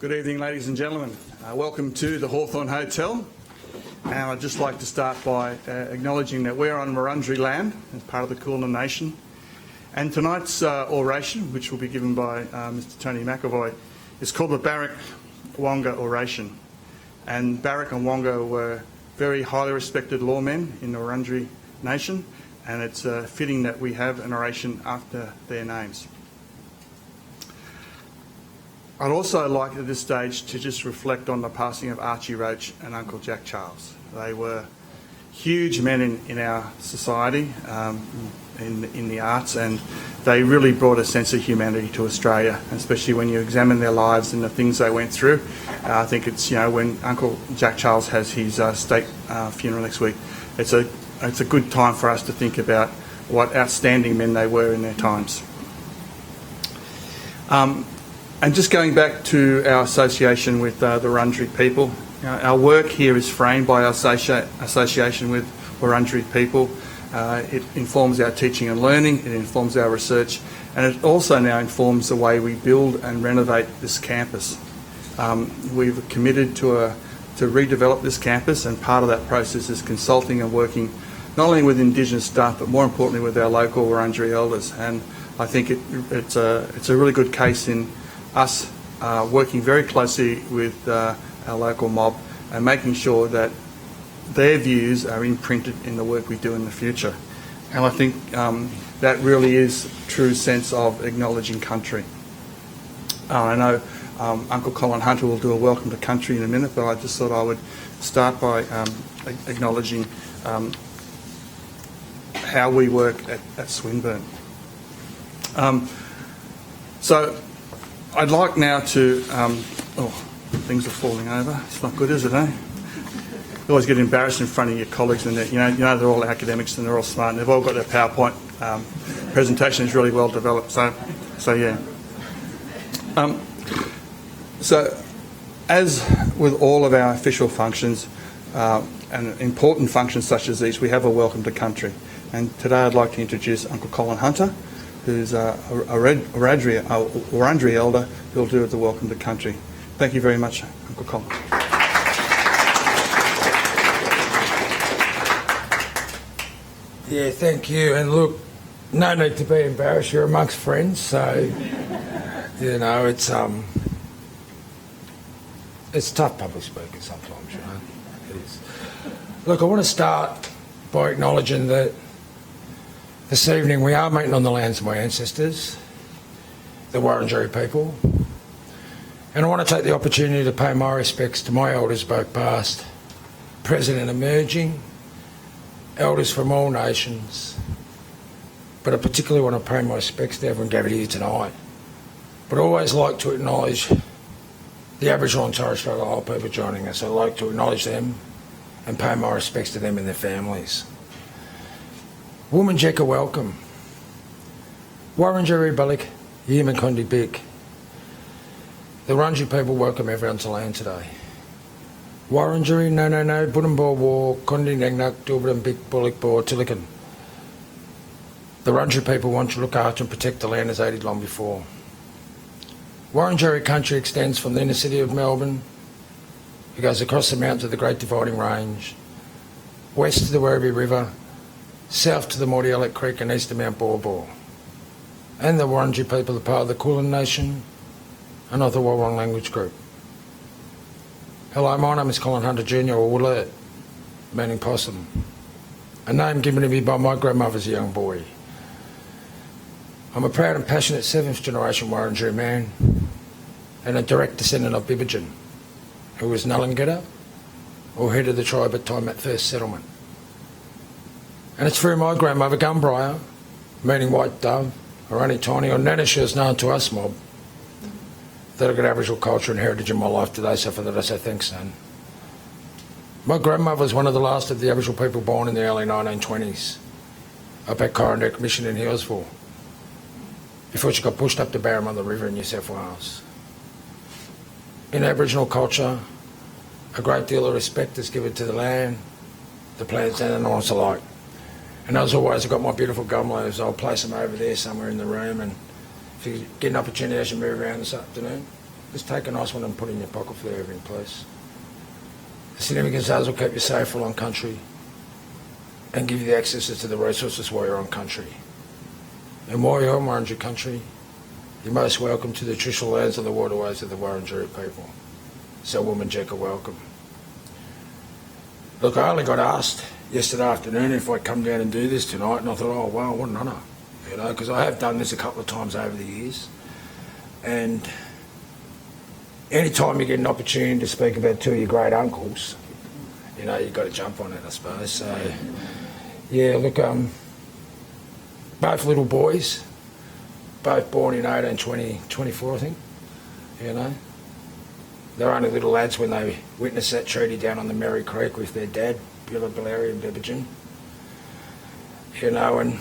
Good evening, ladies and gentlemen. Welcome to the Hawthorn Hotel. And I'd just like to start by acknowledging that we're on Wurundjeri land as part of the Kulin Nation. And tonight's oration, which will be given by Mr Tony McAvoy, is called the Barrack Wonga Oration. And Barrack and Wonga were very highly respected lawmen in the Wurundjeri Nation, and it's fitting that we have an oration after their names. I'd also like at this stage to just reflect on the passing of Archie Roach and Uncle Jack Charles. They were huge men in our society, in the arts, and they really brought a sense of humanity to Australia, especially when you examine their lives and the things they went through. I think it's, when Uncle Jack Charles has his state funeral next week, it's a good time for us to think about what outstanding men they were in their times. And just going back to our association with the Wurundjeri people, our work here is framed by our association with Wurundjeri people. It informs our teaching and learning, it informs our research, and it also now informs the way we build and renovate this campus. We've committed to redevelop this campus, and part of that process is consulting and working not only with Indigenous staff but more importantly with our local Wurundjeri elders. And I think it's a really good case in us working very closely with our local mob and making sure that their views are imprinted in the work we do in the future. And I think that really is a true sense of acknowledging country. I know Uncle Colin Hunter will do a welcome to country in a minute, but I just thought I would start by acknowledging how we work at Swinburne. So I'd like now to, things are falling over. It's not good, is it, eh? You always get embarrassed in front of your colleagues, and you know they're all academics and they're all smart, and they've all got their PowerPoint presentation is really well developed. So yeah. So as with all of our official functions and important functions such as these, we have a welcome to country. And today I'd like to introduce Uncle Colin Hunter, who's a Wurundjeri elder who will do the welcome to country. Thank you very much, Uncle Colin. Yeah, thank you. And look, no need to be embarrassed. You're amongst friends, so it's tough public speaking sometimes, It is. Look, I want to start by acknowledging that this evening we are meeting on the lands of my ancestors, the Wurundjeri people, and I want to take the opportunity to pay my respects to my elders, both past, present and emerging, elders from all nations, but I particularly want to pay my respects to everyone gathered here tonight. But I always like to acknowledge the Aboriginal and Torres Strait Islander people joining us. I like to acknowledge them and pay my respects to them and their families. Woman welcome. Wurundjeri Balik, Yemen Kondi Bik. The Wurundjeri people welcome everyone to land today. Wurundjeri no, Budambor War, Kondi Nangnak, Dilbadam Bik, Bulik Bor, Tilikan. The Wurundjeri people want to look after and protect the land as they did long before. Wurundjeri country extends from the inner city of Melbourne. It goes across the mountains of the Great Dividing Range, west to the Werribee River, south to the Mordialloc Creek and east to Mount Baw Baw. And the Wurundjeri people are part of the Kulin Nation, another Wurrung language group. Hello, my name is Colin Hunter Jr, or Woolert, meaning possum, a name given to me by my grandmother as a young boy. I'm a proud and passionate 7th generation Wurundjeri man and a direct descendant of Bibijan, who was Nullangeta, or head of the tribe at time at first settlement. And it's through my grandmother Gumbriar, meaning white dove, or only tiny, or Nanish as known to us mob, that I've got Aboriginal culture and heritage in my life today, so for that I say thanks, son. My grandmother was one of the last of the Aboriginal people born in the early 1920s, up at Coronach Mission in Healesville, before she got pushed up to Barramunda River in New South Wales. In Aboriginal culture, a great deal of respect is given to the land, the plants and animals alike. And as always, I've got my beautiful gum leaves. I'll place them over there somewhere in the room, and if you get an opportunity as you move around this afternoon, Just take a nice one and put it in your pocket for every place. The significance does will keep you safe for a long country and give you the access to the resources while you're on country. And while you're on Wurundjeri country, you're most welcome to the traditional lands and the waterways of the Wurundjeri people. So Wominjeka, welcome. Look, I only got asked yesterday afternoon if I'd come down and do this tonight, and I thought, oh, wow, what an honour, you know, because I have done this a couple of times over the years. And any time you get an opportunity to speak about two of your great uncles, you know, you've got to jump on it, I suppose. So, yeah, look, both little boys, both born in 1824, I think, you know. They're only little lads when they witnessed that treaty down on the Merry Creek with their dad, Billa and Bebejan. You know, and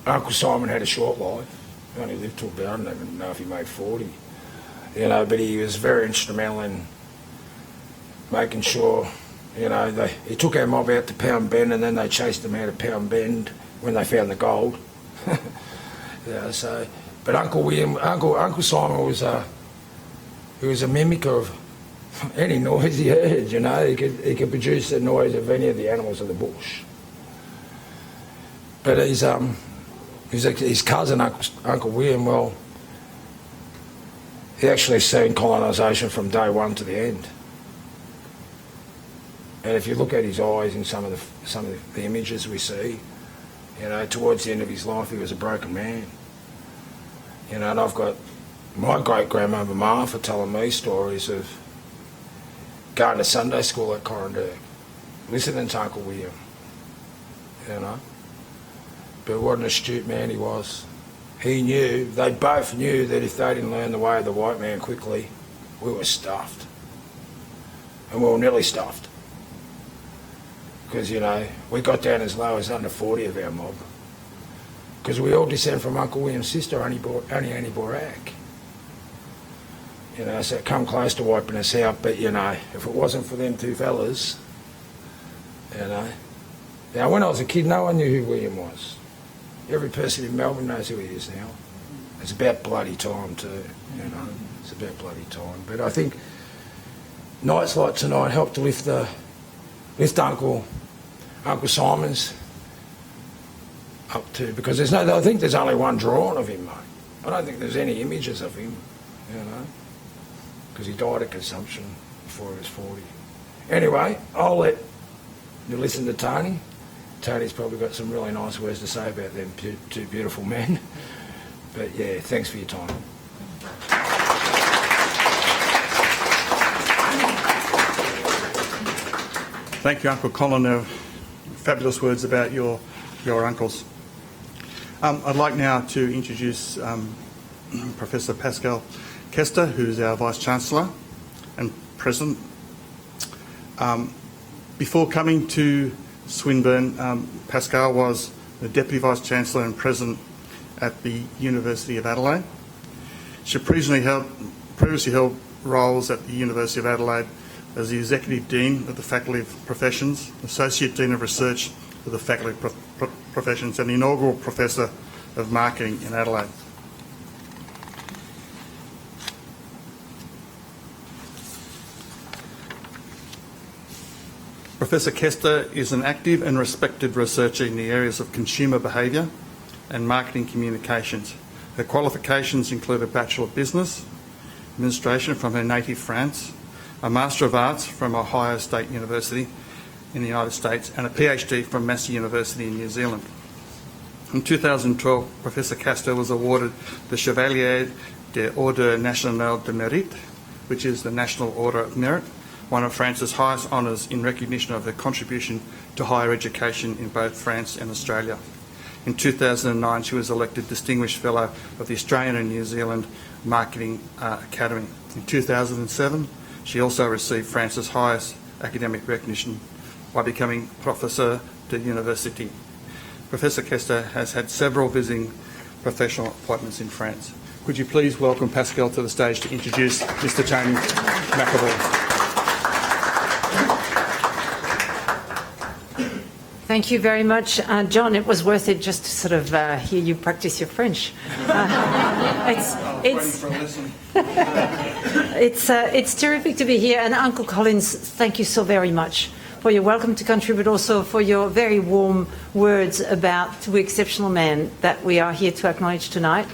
Uncle Simon had a short life. He only lived till about, I don't even know if he made 40. You know, but he was very instrumental in making sure, you know, he took our mob out to Pound Bend, and then they chased them out of Pound Bend when they found the gold. Yeah, so, but Uncle Simon was he was a mimic of any noise he heard, you know. He could produce the noise of any of the animals of the bush. But his cousin, Uncle William, well, he actually seen colonisation from day one to the end. And if you look at his eyes in some of the images we see, you know, towards the end of his life, he was a broken man. You know, and I've got my great-grandmother Martha telling me stories of going to Sunday school at Corranderg, listening to Uncle William, you know. But what an astute man he was. They both knew that if they didn't learn the way of the white man quickly, we were stuffed. And we were nearly stuffed. Because, you know, we got down as low as under 40 of our mob. Because we all descend from Uncle William's sister, Annie Borak. You know, so it come close to wiping us out, but, you know, if it wasn't for them two fellas, you know. Now, when I was a kid, no one knew who William was. Every person in Melbourne knows who he is now. It's about bloody time too, you know. It's about bloody time. But I think nights like tonight help to lift Uncle Simon's up to, because I think there's only one drawing of him, mate. I don't think there's any images of him, you know, because he died of consumption before he was 40. Anyway, I'll let you listen to Tony. Tony's probably got some really nice words to say about them two beautiful men. But yeah, thanks for your time. Thank you, Uncle Colin. Fabulous words about your uncles. I'd like now to introduce Professor Pascal Kester, who's our Vice-Chancellor and President. Before coming to Swinburne, Pascal was the Deputy Vice-Chancellor and President at the University of Adelaide. She previously held roles at the University of Adelaide as the Executive Dean of the Faculty of Professions, Associate Dean of Research of the Faculty of Professions, and the inaugural Professor of Marketing in Adelaide. Professor Kester is an active and respected researcher in the areas of consumer behaviour and marketing communications. Her qualifications include a Bachelor of Business Administration from her native France, a Master of Arts from Ohio State University in the United States, and a PhD from Massey University in New Zealand. In 2012, Professor Kester was awarded the Chevalier de Ordre National de Mérite, which is the National Order of Merit, one of France's highest honours in recognition of her contribution to higher education in both France and Australia. In 2009, she was elected Distinguished Fellow of the Australian and New Zealand Marketing Academy. In 2007, she also received France's highest academic recognition by becoming Professor de Université. Professor Kester has had several visiting professional appointments in France. Could you please welcome Pascal to the stage to introduce Mr. Tony McAvoy. Thank you very much, John. It was worth it just to sort of hear you practice your French. It's terrific to be here, and Uncle Collins, thank you so very much for your welcome to country, but also for your very warm words about two exceptional men that we are here to acknowledge tonight.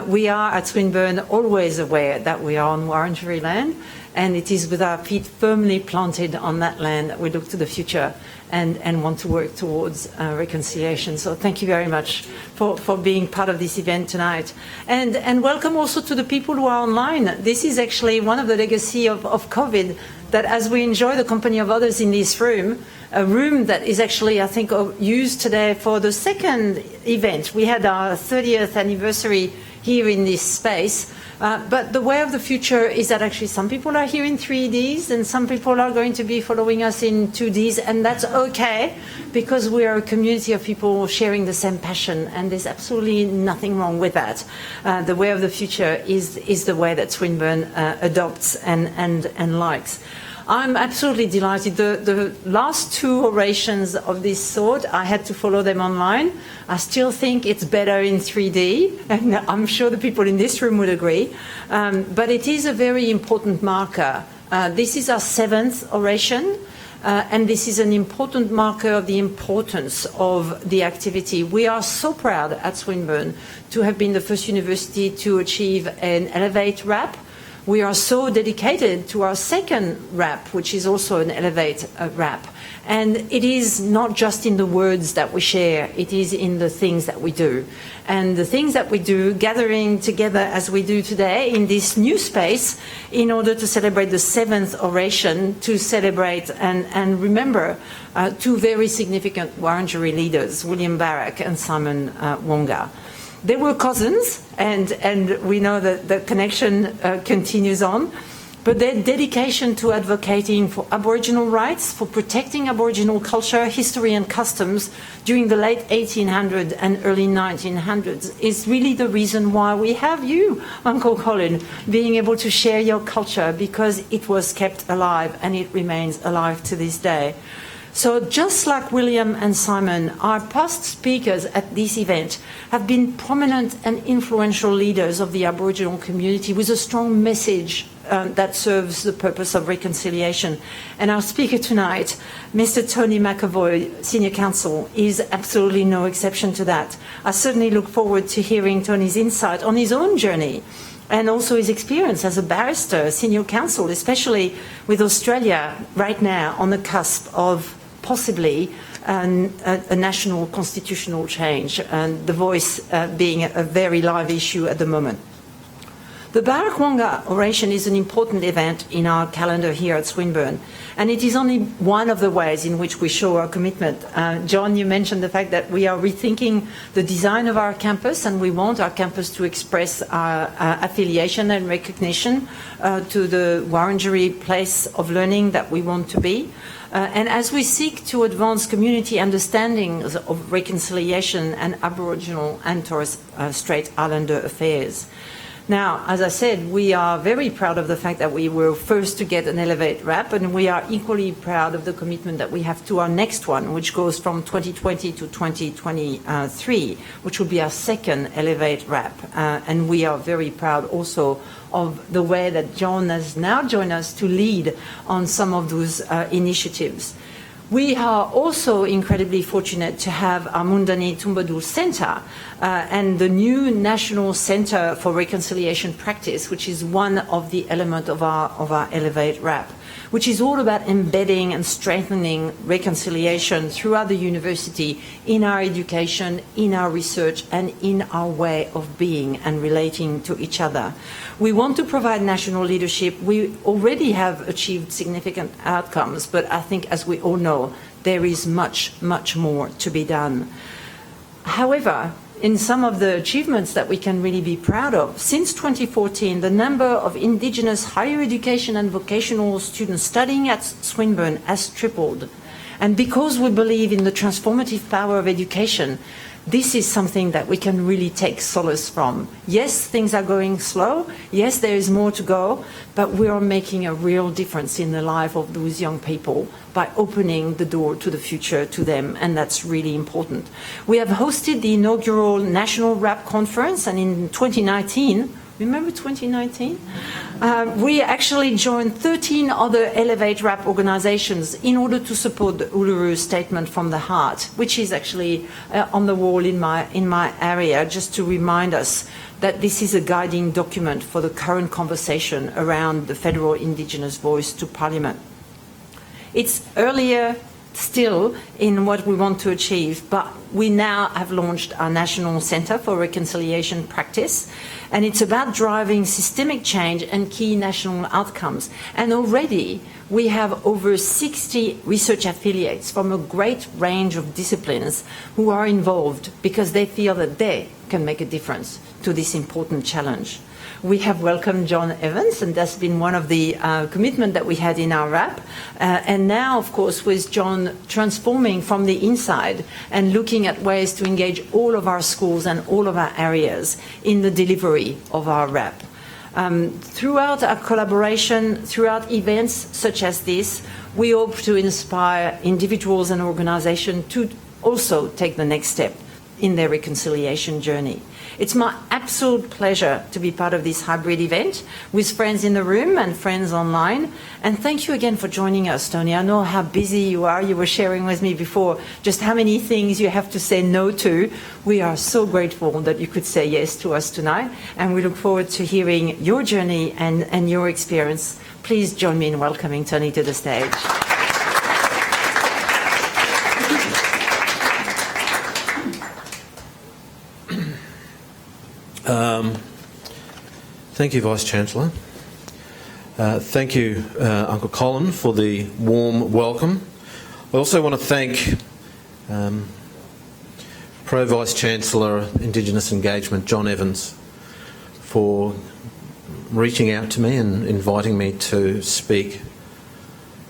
We are at Swinburne always aware that we are on Wurundjeri land, and it is with our feet firmly planted on that land that we look to the future and want to work towards reconciliation. So thank you very much for being part of this event tonight. And welcome also to the people who are online. This is actually one of the legacy of COVID, that as we enjoy the company of others in this room, a room that is actually, I think, used today for the second event. We had our 30th anniversary here in this space. But the way of the future is that actually some people are here in 3Ds and some people are going to be following us in 2Ds, and that's okay because we are a community of people sharing the same passion, and there's absolutely nothing wrong with that. The way of the future is the way that Swinburne adopts and likes. I'm absolutely delighted. The last two orations of this sort, I had to follow them online. I still think it's better in 3D, and I'm sure the people in this room would agree. But it is a very important marker. This is our 7th oration, and this is an important marker of the importance of the activity. We are so proud at Swinburne to have been the first university to achieve an Elevate RAP. We are so dedicated to our second RAP, which is also an Elevate RAP. And it is not just in the words that we share, it is in the things that we do. And the things that we do, gathering together as we do today in this new space in order to celebrate the 7th oration, to celebrate and remember two very significant Wurundjeri leaders, William Barak and Simon Wonga. They were cousins, and we know that the connection continues on, but their dedication to advocating for Aboriginal rights, for protecting Aboriginal culture, history and customs during the late 1800s and early 1900s is really the reason why we have you, Uncle Colin, being able to share your culture, because it was kept alive and it remains alive to this day. So just like William and Simon, our past speakers at this event have been prominent and influential leaders of the Aboriginal community with a strong message that serves the purpose of reconciliation. And our speaker tonight, Mr. Tony McAvoy, Senior Counsel, is absolutely no exception to that. I certainly look forward to hearing Tony's insight on his own journey and also his experience as a barrister, senior counsel, especially with Australia right now on the cusp of possibly a national constitutional change, and the voice being a very live issue at the moment. The Barak Wonga oration is an important event in our calendar here at Swinburne, and it is only one of the ways in which we show our commitment. John, you mentioned the fact that we are rethinking the design of our campus, and we want our campus to express our affiliation and recognition to the Wurundjeri place of learning that we want to be. And as we seek to advance community understandings of reconciliation and Aboriginal and Torres Strait Islander affairs. Now, as I said, we are very proud of the fact that we were first to get an Elevate RAP, and we are equally proud of the commitment that we have to our next one, which goes from 2020 to 2023, which will be our second Elevate RAP. And we are very proud also of the way that John has now joined us to lead on some of those initiatives. We are also incredibly fortunate to have our Mundani Tumbadul Centre and the new National Centre for Reconciliation Practice, which is one of the elements of our Elevate RAP, which is all about embedding and strengthening reconciliation throughout the university in our education, in our research, and in our way of being and relating to each other. We want to provide national leadership. We already have achieved significant outcomes, but I think, as we all know, there is much, much more to be done. However, in some of the achievements that we can really be proud of, since 2014, the number of Indigenous higher education and vocational students studying at Swinburne has tripled. And because we believe in the transformative power of education, this is something that we can really take solace from. Yes, things are going slow. Yes, there is more to go, but we are making a real difference in the life of those young people by opening the door to the future to them, and that's really important. We have hosted the inaugural National Rap Conference, and in 2019, remember 2019? We actually joined 13 other Elevate Rap organizations in order to support the Uluru Statement from the Heart, which is actually on the wall in my area, just to remind us that this is a guiding document for the current conversation around the federal Indigenous voice to Parliament. It's earlier still in what we want to achieve, but we now have launched our National Centre for Reconciliation Practice, and it's about driving systemic change and key national outcomes. And already we have over 60 research affiliates from a great range of disciplines who are involved because they feel that they can make a difference to this important challenge. We have welcomed John Evans, and that's been one of the commitment that we had in our RAP. And now, of course, with John transforming from the inside and looking at ways to engage all of our schools and all of our areas in the delivery of our RAP. Throughout our collaboration, throughout events such as this, we hope to inspire individuals and organizations to also take the next step in their reconciliation journey. It's my absolute pleasure to be part of this hybrid event with friends in the room and friends online. And thank you again for joining us, Tony. I know how busy you are. You were sharing with me before just how many things you have to say no to. We are so grateful that you could say yes to us tonight. And we look forward to hearing your journey and your experience. Please join me in welcoming Tony to the stage. Thank you, Vice-Chancellor. Thank you, Uncle Colin, for the warm welcome. I also want to thank Pro-Vice-Chancellor Indigenous Engagement, John Evans, for reaching out to me and inviting me to speak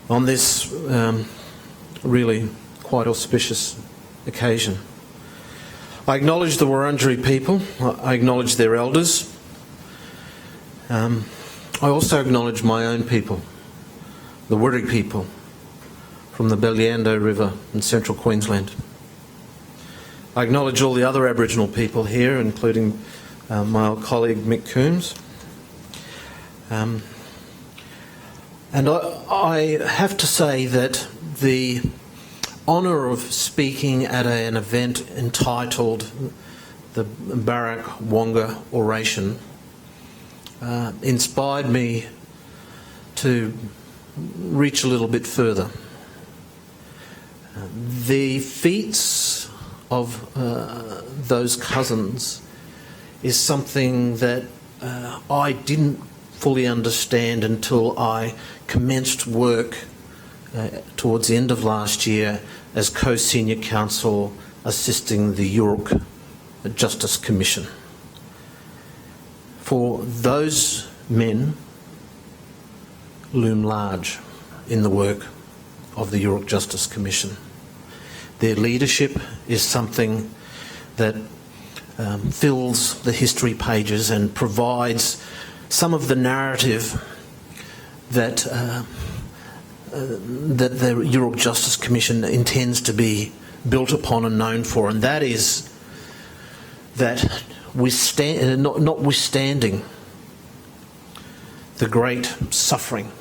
on this really quite auspicious occasion. I acknowledge the Wurundjeri people. I acknowledge their elders. I also acknowledge my own people, the Wurrung people from the Belyando River in central Queensland. I acknowledge all the other Aboriginal people here, including my old colleague Mick Coombs. And I have to say that the honour of speaking at an event entitled the Barak Wonga Oration inspired me to reach a little bit further. The feats of those cousins is something that I didn't fully understand until I commenced work towards the end of last year as co-senior counsel assisting the Yurok Justice Commission. For those men loom large in the work of the Yurok Justice Commission. Their leadership is something that fills the history pages and provides some of the narrative that that the Yurok Justice Commission intends to be built upon and known for, and that is that notwithstanding the great suffering,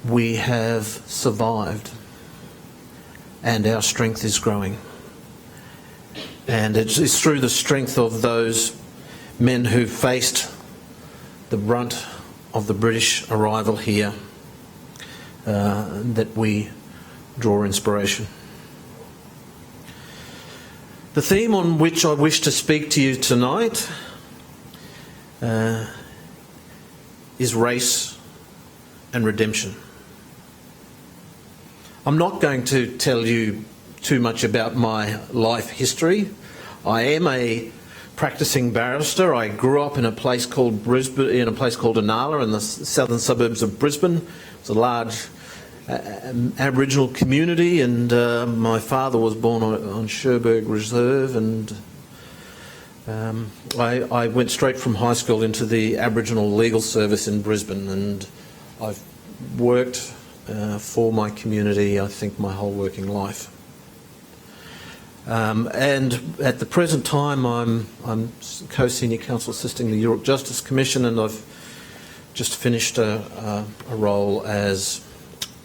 we have survived and our strength is growing. And it's through the strength of those men who faced the brunt of the British arrival here that we draw inspiration. The theme on which I wish to speak to you tonight is race and redemption. I'm not going to tell you too much about my life history. I am a practicing barrister. I grew up in a place called Brisbane, in a place called Inala in the southern suburbs of Brisbane. It's a large Aboriginal community, and my father was born on Cherbourg Reserve, and I went straight from high school into the Aboriginal Legal Service in Brisbane, and I've worked for my community, I think, my whole working life. And at the present time, I'm co-senior counsel assisting the York Justice Commission, and I've just finished a role as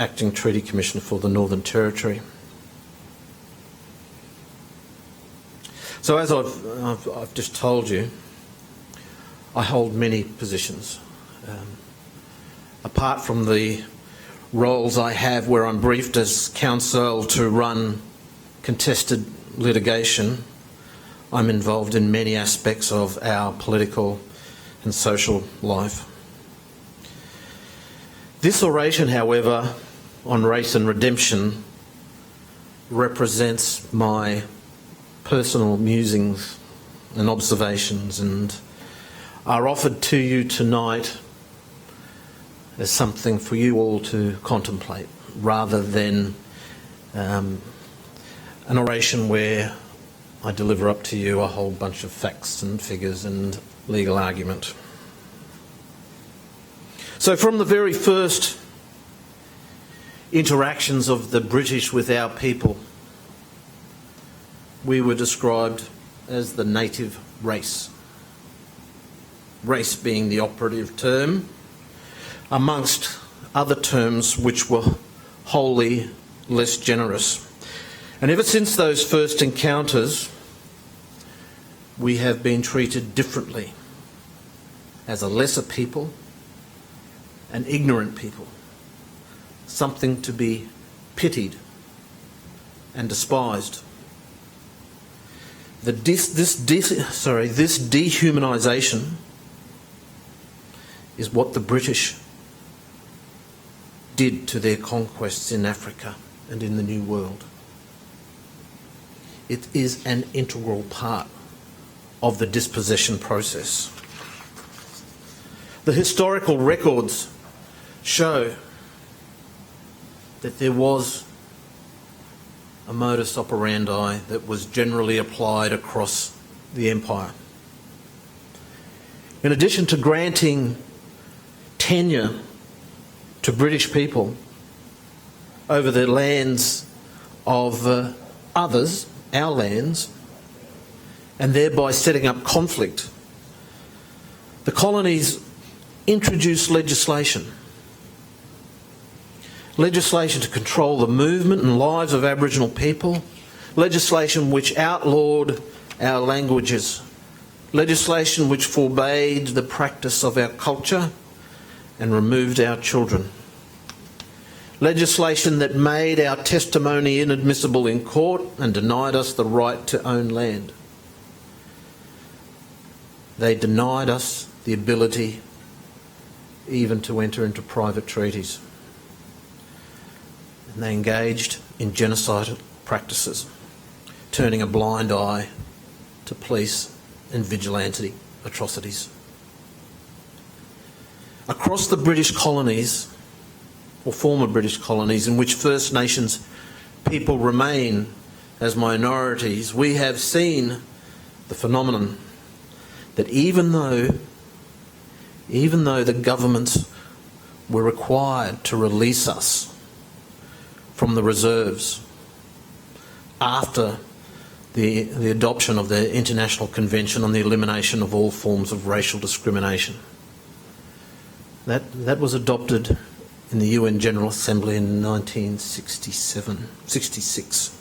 acting Treaty Commissioner for the Northern Territory. So as I've just told you, I hold many positions. Apart from the roles I have where I'm briefed as counsel to run contested litigation, I'm involved in many aspects of our political and social life. This oration, however, on race and redemption represents my personal musings and observations, and are offered to you tonight as something for you all to contemplate, rather than an oration where I deliver up to you a whole bunch of facts and figures and legal argument. So from the very first interactions of the British with our people, we were described as the native race. Race being the operative term, amongst other terms which were wholly less generous. And ever since those first encounters, we have been treated differently as a lesser people, an ignorant people, something to be pitied and despised. This dehumanisation is what the British did to their conquests in Africa and in the New World. It is an integral part of the dispossession process. The historical records show that there was a modus operandi that was generally applied across the empire. In addition to granting tenure to British people over the lands of others, our lands, and thereby setting up conflict, the colonies introduced legislation to control the movement and lives of Aboriginal people, legislation which outlawed our languages, legislation which forbade the practice of our culture and removed our children, legislation that made our testimony inadmissible in court and denied us the right to own land. They denied us the ability even to enter into private treaties. And they engaged in genocidal practices, turning a blind eye to police and vigilante atrocities. Across the British colonies, or former British colonies, in which First Nations people remain as minorities, we have seen the phenomenon that even though the governments were required to release us from the reserves after the adoption of the International Convention on the Elimination of All Forms of Racial Discrimination. That was adopted in the UN General Assembly in 1966.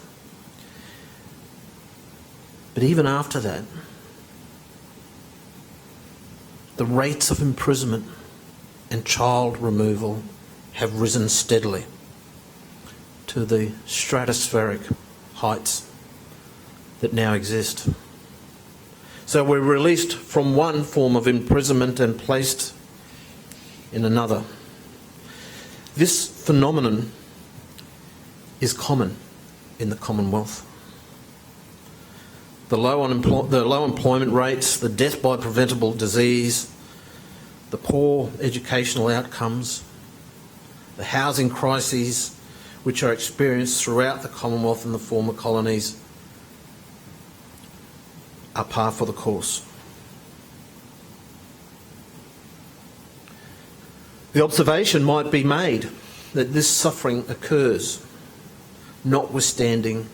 But even after that, the rates of imprisonment and child removal have risen steadily to the stratospheric heights that now exist. So we're released from one form of imprisonment and placed in another. This phenomenon is common in the Commonwealth. The low employment rates, the death by preventable disease, the poor educational outcomes, the housing crises which are experienced throughout the Commonwealth and the former colonies are par for the course. The observation might be made that this suffering occurs notwithstanding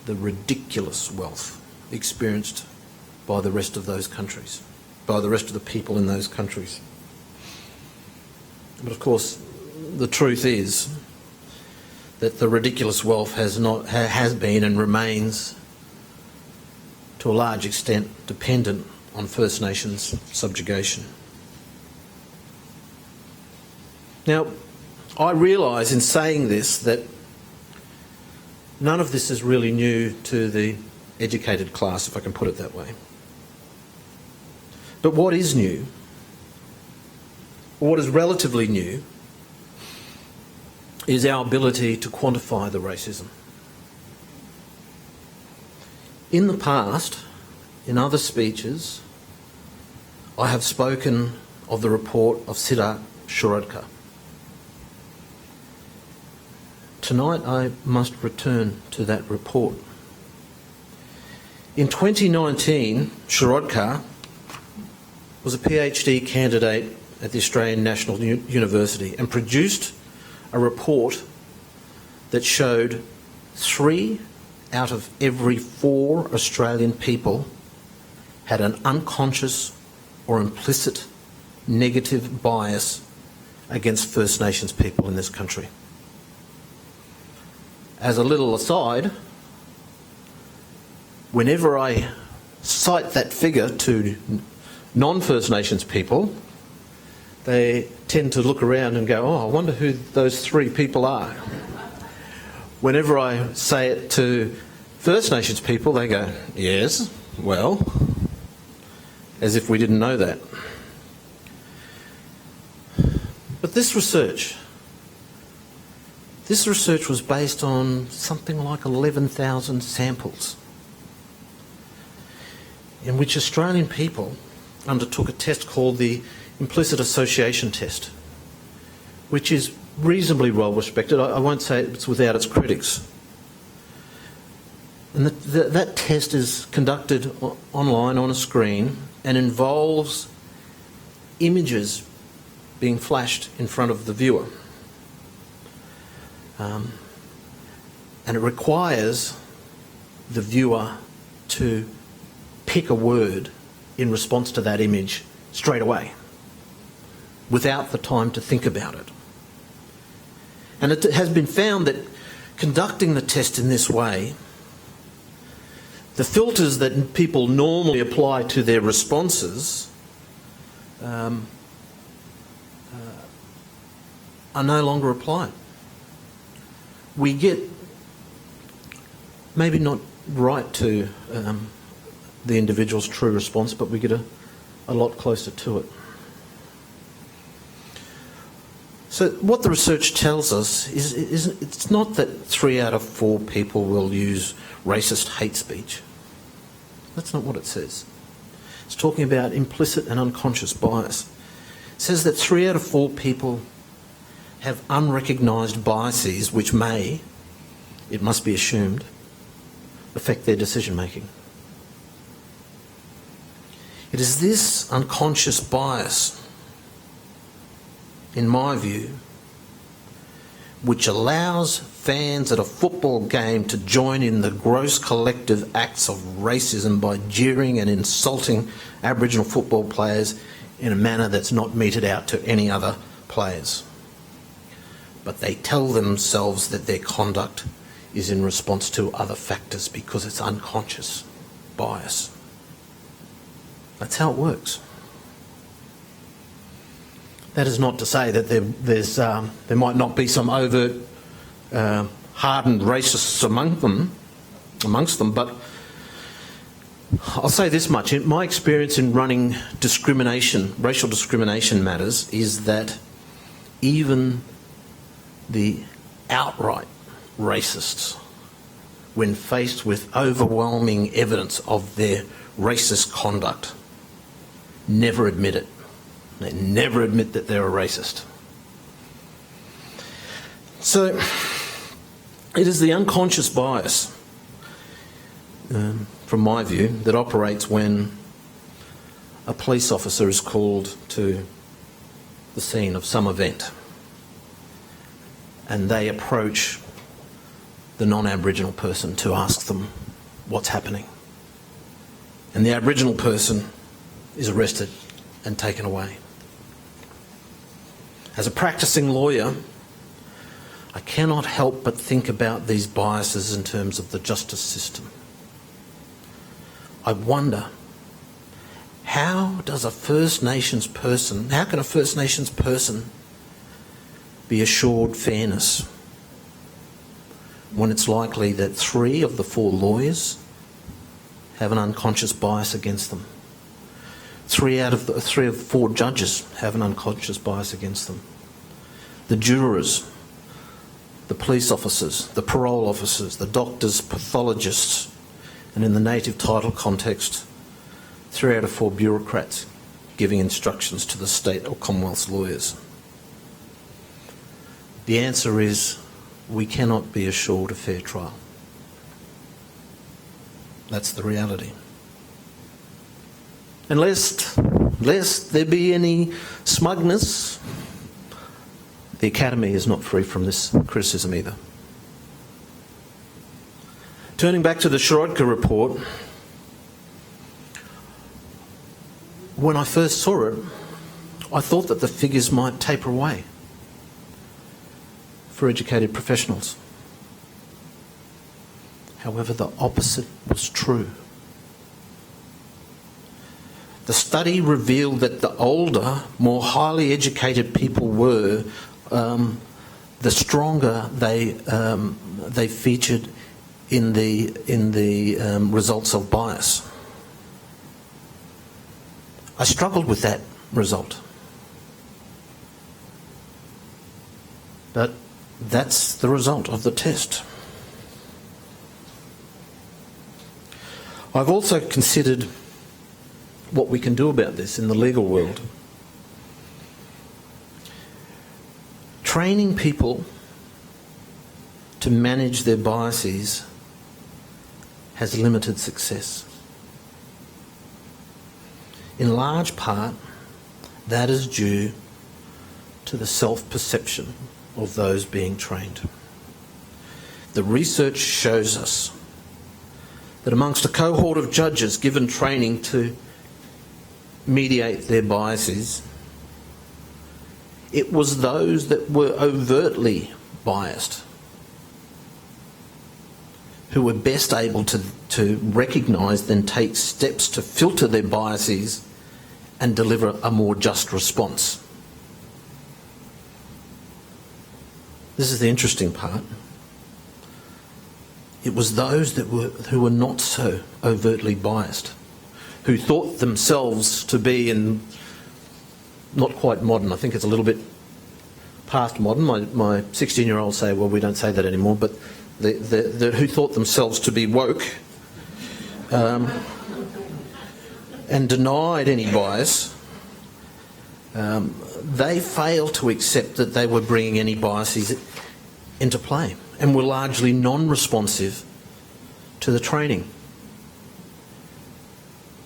the ridiculous wealth experienced by the rest of those countries, by the rest of the people in those countries. But of course, the truth is that the ridiculous wealth has been and remains to a large extent dependent on First Nations subjugation. Now, I realise in saying this that none of this is really new to the educated class, if I can put it that way. But what is new, or what is relatively new, is our ability to quantify the racism. In the past, in other speeches, I have spoken of the report of Siddharth Shirodkar. Tonight I must return to that report. In 2019, Shirodkar was a PhD candidate at the Australian National University and produced a report that showed 3 out of every 4 Australian people had an unconscious or implicit negative bias against First Nations people in this country. As a little aside, whenever I cite that figure to non-First Nations people, they tend to look around and go, oh, I wonder who those 3 people are. Whenever I say it to First Nations people, they go, yes, well, as if we didn't know that. But this research was based on something like 11,000 samples in which Australian people undertook a test called the implicit association test, which is reasonably well respected. I won't say it's without its critics. And that test is conducted online on a screen and involves images being flashed in front of the viewer. And it requires the viewer to pick a word in response to that image straight away, without the time to think about it. And it has been found that conducting the test in this way, the filters that people normally apply to their responses are no longer applied. We get maybe not right to the individual's true response, but we get a lot closer to it. So what the research tells us is it's not that 3 out of 4 people will use racist hate speech. That's not what it says. It's talking about implicit and unconscious bias. It says that 3 out of 4 people have unrecognised biases which may, it must be assumed, affect their decision making. It is this unconscious bias, in my view, which allows fans at a football game to join in the gross collective acts of racism by jeering and insulting Aboriginal football players in a manner that's not meted out to any other players. But they tell themselves that their conduct is in response to other factors because it's unconscious bias. That's how it works. That is not to say that there might not be some overt, hardened racists amongst them, but I'll say this much. In my experience in running racial discrimination matters, is that even the outright racists, when faced with overwhelming evidence of their racist conduct, never admit it. They never admit that they're a racist. So, it is the unconscious bias, from my view, that operates when a police officer is called to the scene of some event and they approach the non-Aboriginal person to ask them what's happening. And the Aboriginal person is arrested and taken away. As a practicing lawyer, I cannot help but think about these biases in terms of the justice system. I wonder, how can a First Nations person be assured fairness when it's likely that 3 of the 4 lawyers have an unconscious bias against them? 3 of the 4 judges have an unconscious bias against them. The jurors, the police officers, the parole officers, the doctors, pathologists, and in the native title context, 3 out of 4 bureaucrats giving instructions to the state or Commonwealth's lawyers. The answer is we cannot be assured a fair trial. That's the reality. And lest there be any smugness, the Academy is not free from this criticism either. Turning back to the Shirodka report, when I first saw it, I thought that the figures might taper away for educated professionals. However, the opposite was true. The study revealed that the older, more highly educated people were, the stronger they featured in the results of bias. I struggled with that result, but that's the result of the test. I've also considered what we can do about this in the legal world. Training people to manage their biases has limited success. In large part, that is due to the self-perception of those being trained. The research shows us that amongst a cohort of judges given training to mediate their biases, it was those that were overtly biased who were best able to recognise and take steps to filter their biases and deliver a more just response. This is the interesting part. It was those who were not so overtly biased, who thought themselves to be in not quite modern. I think it's a little bit past modern. My 16-year-olds say, well, we don't say that anymore, but who thought themselves to be woke and denied any bias, they failed to accept that they were bringing any biases into play and were largely non-responsive to the training.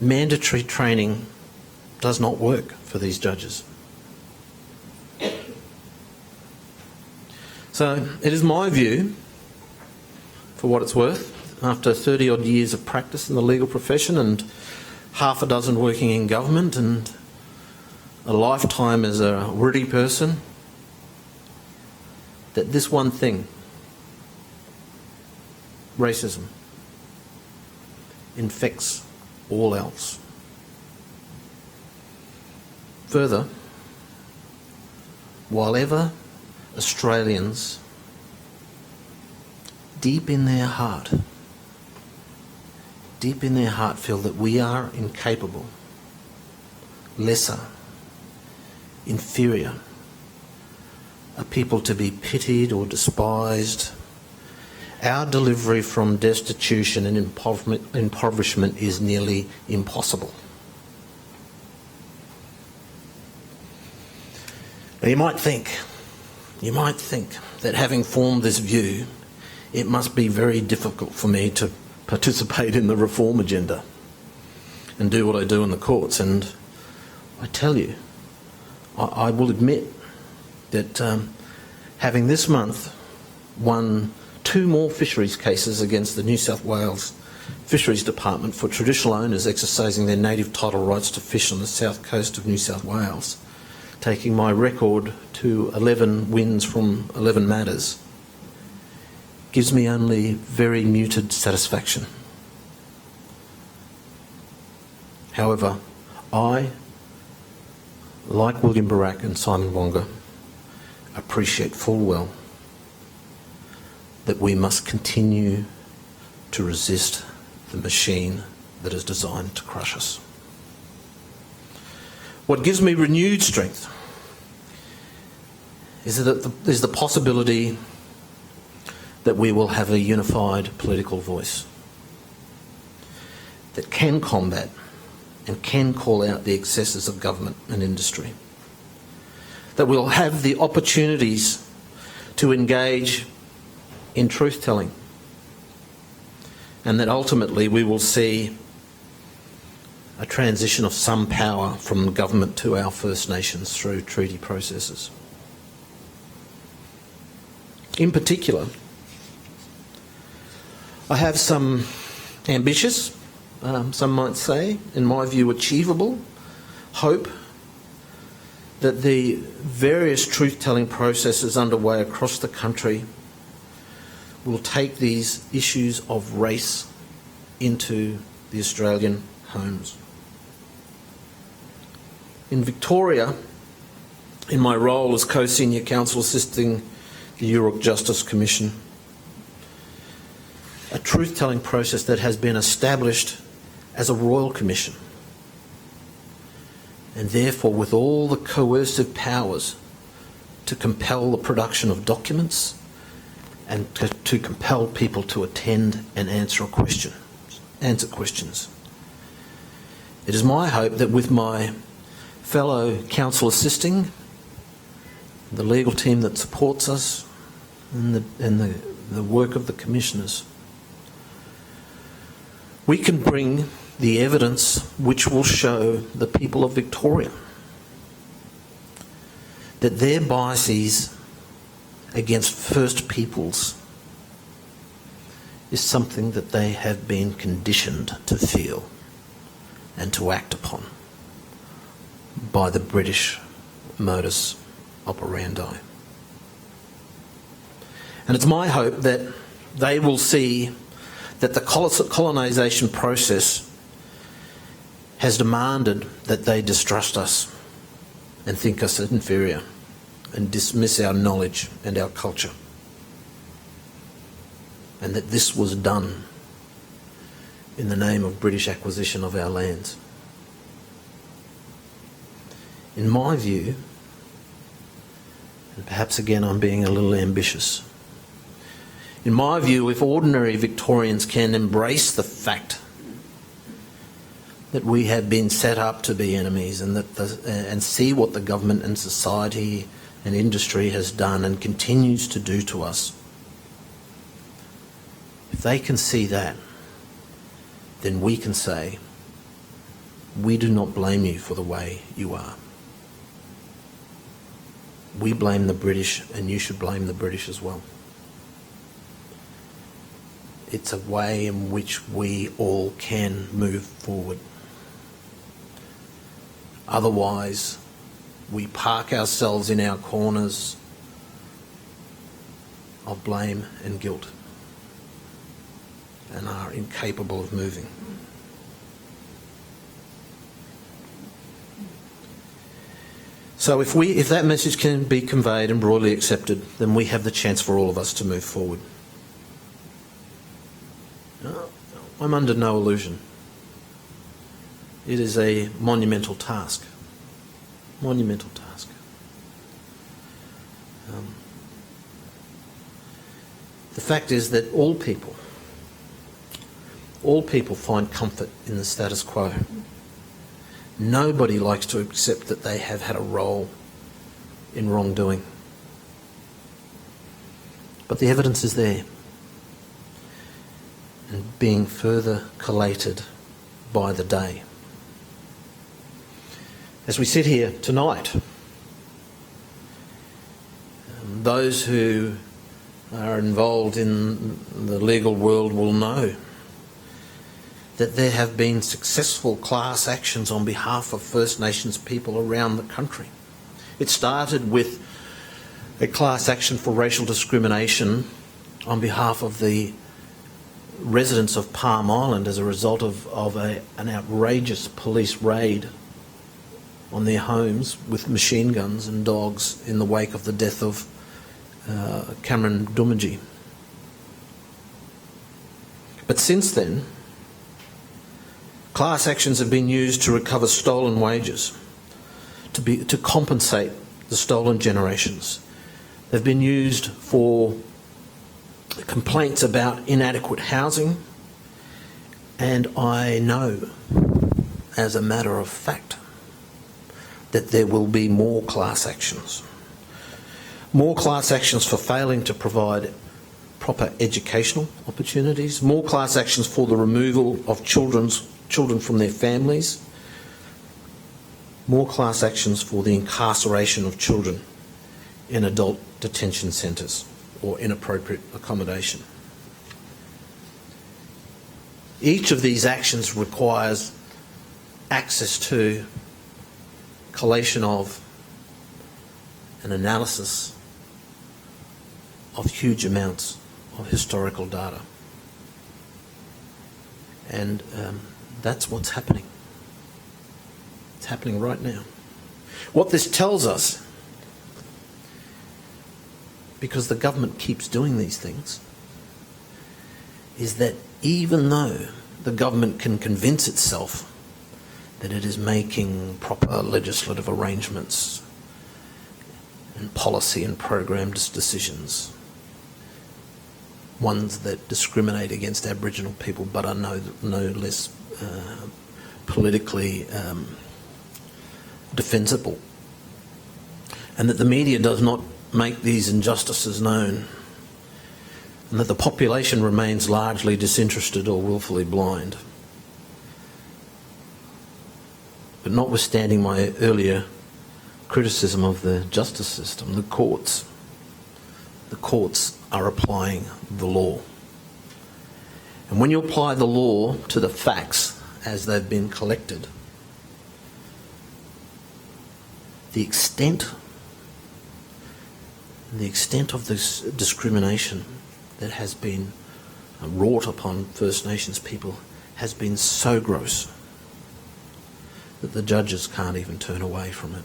Mandatory training does not work for these judges. So it is my view, for what it's worth, after 30-odd years of practice in the legal profession and half a dozen working in government and a lifetime as a Wirdi person, that this one thing, racism, infects all else. Further, while ever Australians deep in their heart feel that we are incapable, lesser, inferior, a people to be pitied or despised, our delivery from destitution and impoverishment is nearly impossible. Now you might think, You might think that having formed this view, it must be very difficult for me to participate in the reform agenda and do what I do in the courts. And I tell you, I will admit that having this month won 2 more fisheries cases against the New South Wales Fisheries Department for traditional owners exercising their native title rights to fish on the south coast of New South Wales, taking my record to 11 wins from 11 matters, gives me only very muted satisfaction. However, I, like William Barak and Simon Wonga, appreciate full well that we must continue to resist the machine that is designed to crush us. What gives me renewed strength is that there's the possibility that we will have a unified political voice that can combat and can call out the excesses of government and industry, that we'll have the opportunities to engage in truth-telling, and that ultimately we will see a transition of some power from government to our First Nations through treaty processes. In particular, I have some ambitious, some might say, in my view achievable, hope that the various truth-telling processes underway across the country will take these issues of race into the Australian homes. In Victoria, in my role as co-senior counsel assisting the Yoorrook Justice Commission, a truth-telling process that has been established as a royal commission, and therefore with all the coercive powers to compel the production of documents and to compel people to attend and answer questions. It is my hope that with my fellow counsel assisting, the legal team that supports us, and the work of the commissioners, we can bring the evidence which will show the people of Victoria that their biases against First Peoples is something that they have been conditioned to feel and to act upon by the British modus operandi. And it's my hope that they will see that the colonisation process has demanded that they distrust us and think us inferior and dismiss our knowledge and our culture, and that this was done in the name of British acquisition of our lands. In my view, and perhaps again I'm being a little ambitious, in my view, if ordinary Victorians can embrace the fact that we have been set up to be enemies and and see what the government and society and industry has done and continues to do to us, if they can see that, then we can say, we do not blame you for the way you are. We blame the British, and you should blame the British as well. It's a way in which we all can move forward. Otherwise, we park ourselves in our corners of blame and guilt and are incapable of moving. So if that message can be conveyed and broadly accepted, then we have the chance for all of us to move forward. I'm under no illusion. It is a monumental task. Monumental task. The fact is that all people find comfort in the status quo. Nobody likes to accept that they have had a role in wrongdoing. But the evidence is there and being further collated by the day. As we sit here tonight, those who are involved in the legal world will know that there have been successful class actions on behalf of First Nations people around the country. It started with a class action for racial discrimination on behalf of the residents of Palm Island as a result of an outrageous police raid on their homes with machine guns and dogs in the wake of the death of Cameron Doomadgee. But since then, class actions have been used to recover stolen wages, to compensate the stolen generations. They've been used for complaints about inadequate housing, and I know, as a matter of fact, that there will be more class actions. More class actions for failing to provide proper educational opportunities, more class actions for the removal of children from their families, more class actions for the incarceration of children in adult detention centres or inappropriate accommodation. Each of these actions requires access to, collation of, an analysis of huge amounts of historical data. And that's what's happening. It's happening right now. What this tells us, because the government keeps doing these things, is that even though the government can convince itself that it is making proper legislative arrangements and policy and program decisions, ones that discriminate against Aboriginal people but are no less politically defensible, and that the media does not make these injustices known, and that the population remains largely disinterested or willfully blind. But notwithstanding my earlier criticism of the justice system, the courts are applying the law. And when you apply the law to the facts as they've been collected, the extent of this discrimination that has been wrought upon First Nations people has been so gross that the judges can't even turn away from it.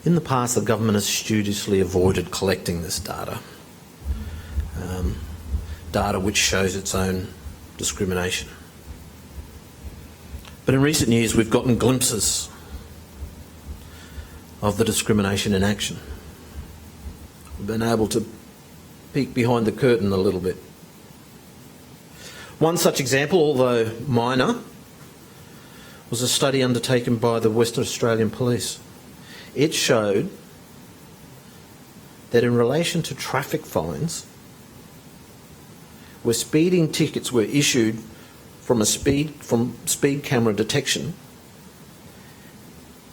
In the past, the government has studiously avoided collecting this data, data which shows its own discrimination. But in recent years, we've gotten glimpses of the discrimination in action. We've been able to peek behind the curtain a little bit. One such example, although minor, was a study undertaken by the Western Australian Police. It showed that in relation to traffic fines, where speeding tickets were issued from speed camera detection,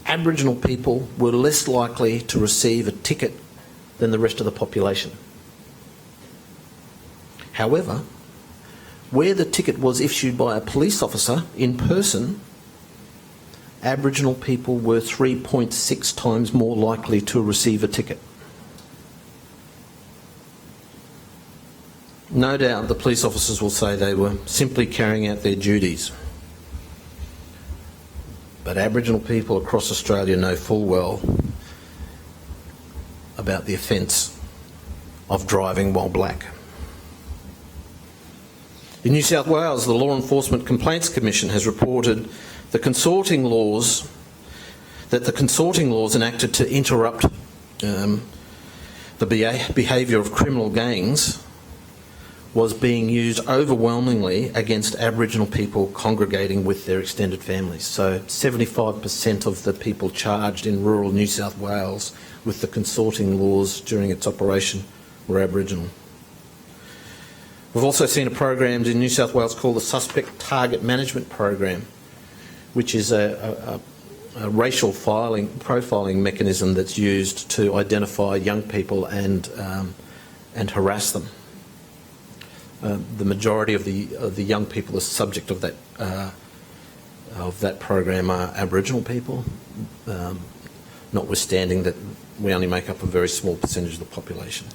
Aboriginal people were less likely to receive a ticket than the rest of the population. However, where the ticket was issued by a police officer in person, Aboriginal people were 3.6 times more likely to receive a ticket. No doubt the police officers will say they were simply carrying out their duties. But Aboriginal people across Australia know full well about the offence of driving while black. In New South Wales, the Law Enforcement Complaints Commission has reported the consorting laws enacted to interrupt the behaviour of criminal gangs was being used overwhelmingly against Aboriginal people congregating with their extended families. So 75% of the people charged in rural New South Wales with the consorting laws during its operation were Aboriginal. We've also seen a program in New South Wales called the Suspect Target Management Program, which is a racial profiling mechanism that's used to identify young people and harass them. The majority of the young people, the subject of that program, are Aboriginal people, notwithstanding that we only make up a very small percentage of the population.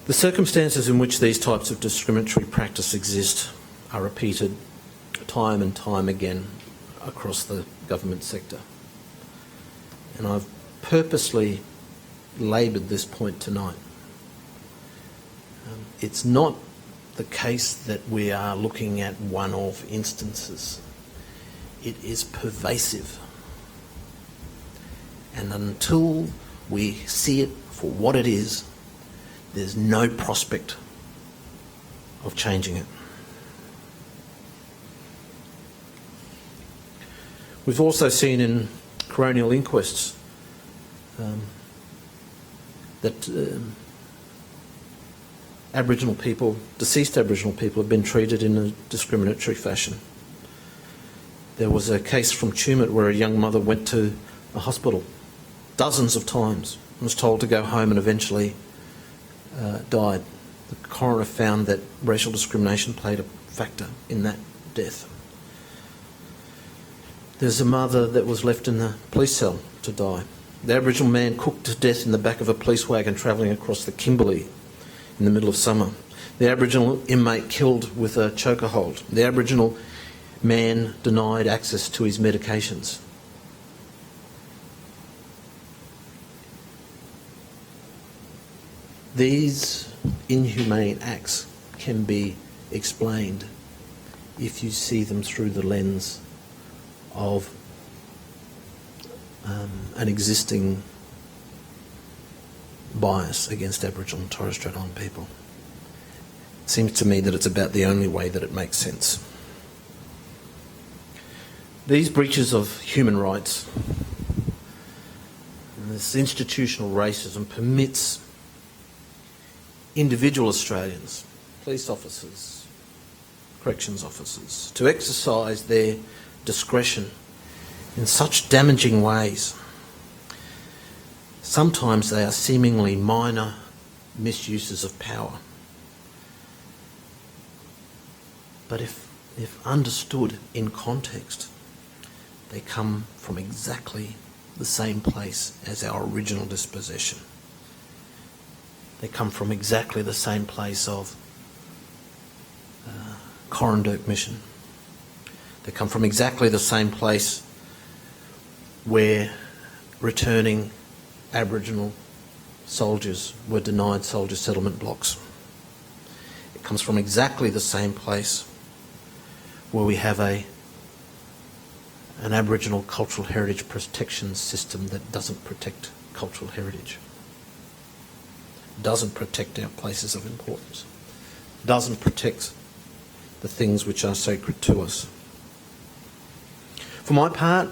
The circumstances in which these types of discriminatory practice exist are repeated time and time again across the government sector. And I've purposely laboured this point tonight. It's not the case that we are looking at one-off instances. It is pervasive. And until we see it for what it is, there's no prospect of changing it. We've also seen in coronial inquests that Aboriginal people, deceased Aboriginal people, have been treated in a discriminatory fashion. There was a case from Tumut where a young mother went to a hospital dozens of times and was told to go home and eventually died. The coroner found that racial discrimination played a factor in that death. There's a mother that was left in the police cell to die. The Aboriginal man cooked to death in the back of a police wagon travelling across the Kimberley in the middle of summer. The Aboriginal inmate killed with a choker hold. The Aboriginal man denied access to his medications. These inhumane acts can be explained if you see them through the lens of an existing bias against Aboriginal and Torres Strait Islander people. It seems to me that it's about the only way that it makes sense. These breaches of human rights and this institutional racism permits individual Australians, police officers, corrections officers, to exercise their discretion in such damaging ways. Sometimes they are seemingly minor misuses of power. But if understood in context, they come from exactly the same place as our original dispossession. They come from exactly the same place of Corranderk Mission. They come from exactly the same place where returning Aboriginal soldiers were denied soldier settlement blocks. It comes from exactly the same place where we have an Aboriginal cultural heritage protection system that doesn't protect cultural heritage, doesn't protect our places of importance, doesn't protect the things which are sacred to us. For my part,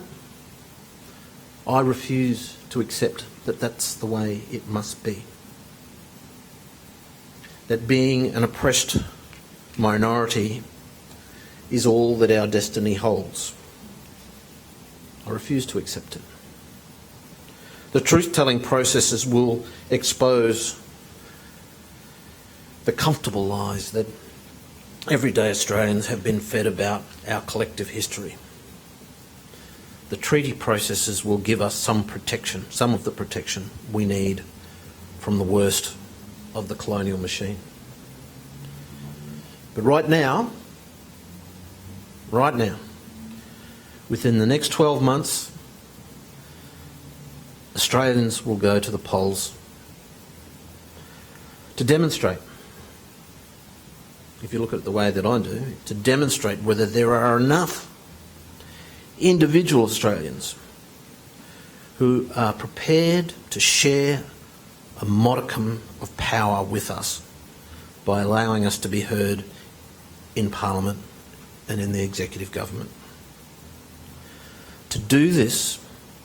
I refuse to accept that that's the way it must be. That being an oppressed minority is all that our destiny holds. I refuse to accept it. The truth-telling processes will expose the comfortable lies that everyday Australians have been fed about our collective history. The treaty processes will give us some protection, some of the protection we need from the worst of the colonial machine. But right now, within the next 12 months, Australians will go to the polls to demonstrate, if you look at it the way that I do, to demonstrate whether there are enough individual Australians who are prepared to share a modicum of power with us by allowing us to be heard in Parliament and in the executive government. To do this,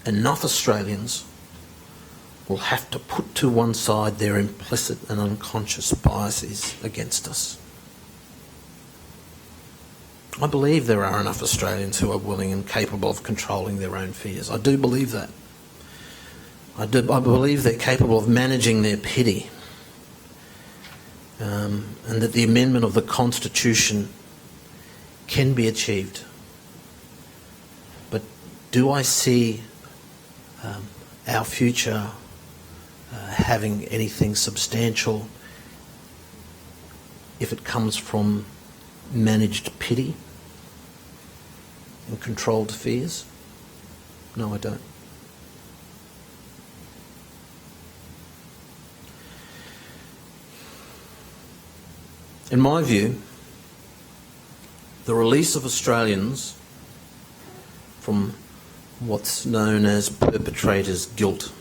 enough Australians will have to put to one side their implicit and unconscious biases against us. I believe there are enough Australians who are willing and capable of controlling their own fears. I do believe that. I believe they're capable of managing their pity, and that the amendment of the Constitution can be achieved. But do I see our future having anything substantial if it comes from managed pity and controlled fears? No, I don't. In my view, the release of Australians from what's known as perpetrators' guilt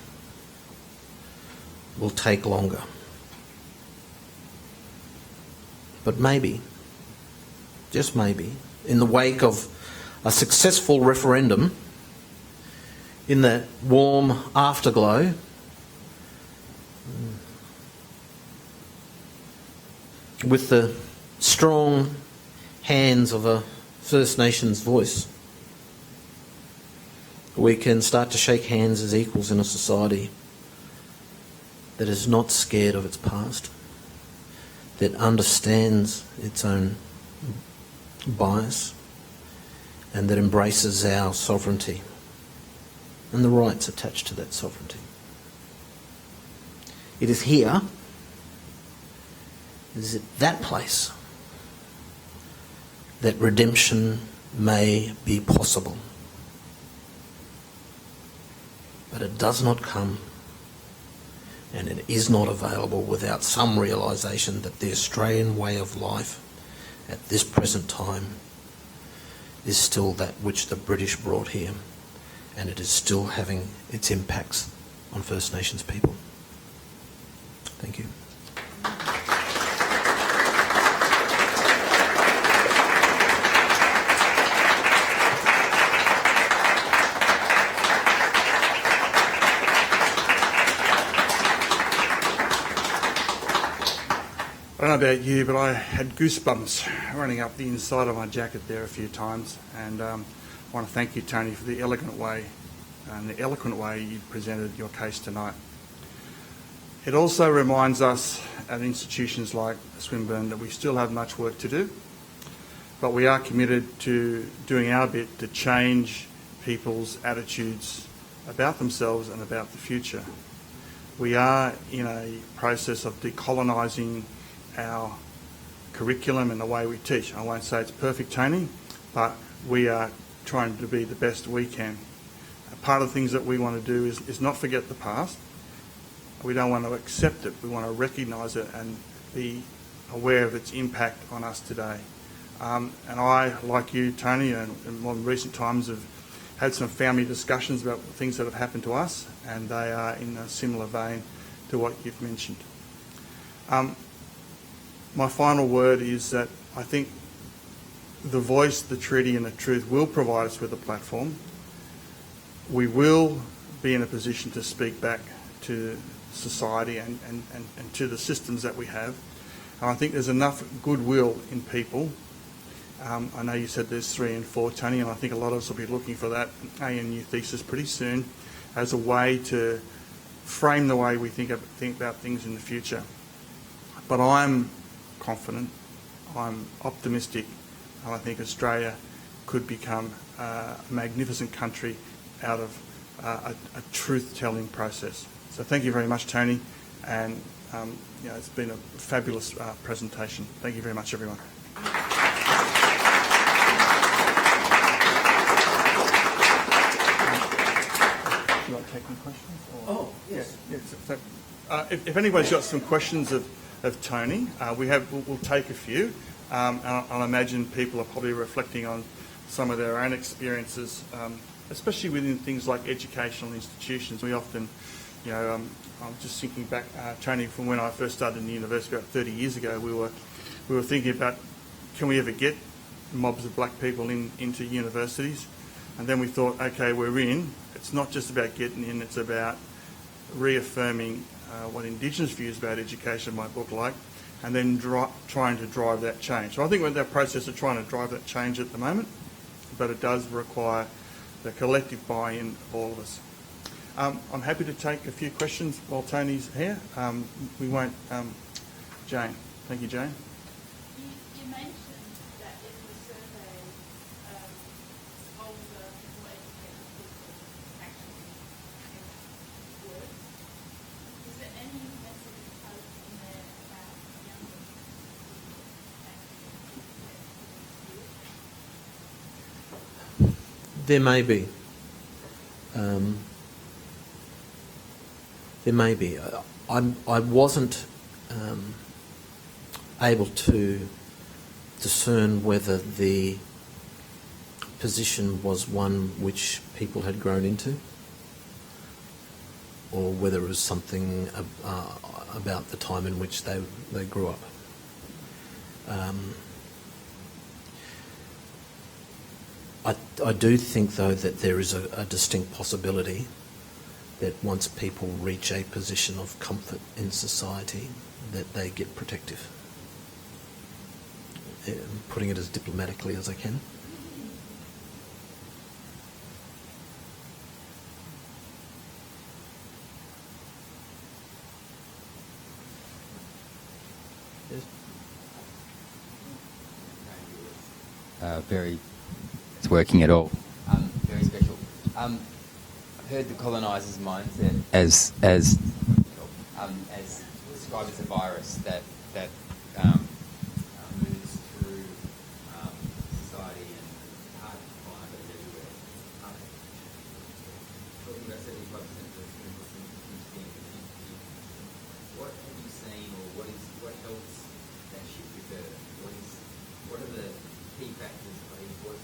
will take longer. But maybe, just maybe, in the wake of a successful referendum, in that warm afterglow, with the strong hands of a First Nations voice, we can start to shake hands as equals in a society that is not scared of its past, that understands its own bias, and that embraces our sovereignty and the rights attached to that sovereignty. It is here, it is at that place, that redemption may be possible. But it does not come, and it is not available without some realisation that the Australian way of life at this present time is still that which the British brought here, and it is still having its impacts on First Nations people. Thank you. I don't know about you, but I had goosebumps running up the inside of my jacket there a few times, and I want to thank you, Tony, for the elegant way and the eloquent way you presented your case tonight. It also reminds us at institutions like Swinburne that we still have much work to do, but we are committed to doing our bit to change people's attitudes about themselves and about the future. We are in a process of decolonising our curriculum and the way we teach. I won't say it's perfect, Tony, but we are trying to be the best we can. Part of the things that we want to do is not forget the past. We don't want to accept it. We want to recognise it and be aware of its impact on us today. And I, like you, Tony, and in more recent times have had some family discussions about things that have happened to us, and they are in a similar vein to what you've mentioned. My final word is that I think the voice, the treaty and the truth will provide us with a platform. We will be in a position to speak back to society and to the systems that we have. And I think there's enough goodwill in people. I know you said there's 3 and 4, Tony, and I think a lot of us will be looking for that ANU thesis pretty soon as a way to frame the way we think about things in the future. But I'm confident, I'm optimistic, and I think Australia could become a magnificent country out of a truth-telling process. So thank you very much, Tony, and it's been a fabulous presentation. Thank you very much, everyone. You want to take any questions? Or? Oh, yes. Yeah. So, if anybody's got some questions of Tony, we'll take a few. And I imagine people are probably reflecting on some of their own experiences, especially within things like educational institutions. We often I'm just thinking back, Tony, from when I first started in the university about 30 years ago, we were thinking about, can we ever get mobs of black people into universities? And then we thought, okay, we're in. It's not just about getting in, it's about reaffirming what Indigenous views about education might look like, and then trying to drive that change. So I think we're in that process of trying to drive that change at the moment, but it does require the collective buy-in of all of us. I'm happy to take a few questions while Tony's here. We won't... Jane. Thank you, Jane. You mentioned that if you survey older, more educated people actually work, is there any message in there about younger people actually There may be. There may be. I wasn't able to discern whether the position was one which people had grown into, or whether it was something about the time in which they grew up. I do think, though, that there is a distinct possibility that once people reach a position of comfort in society, that they get protective. Putting it as diplomatically as I can. Yes. It's working at all. Very special. I've heard the colonisers' mindset as described as a virus that moves through society and hard to find, but it's everywhere. Talking about 75% of Muslims, what have you seen, or what helps that shift occur? What are the key factors? I mean, was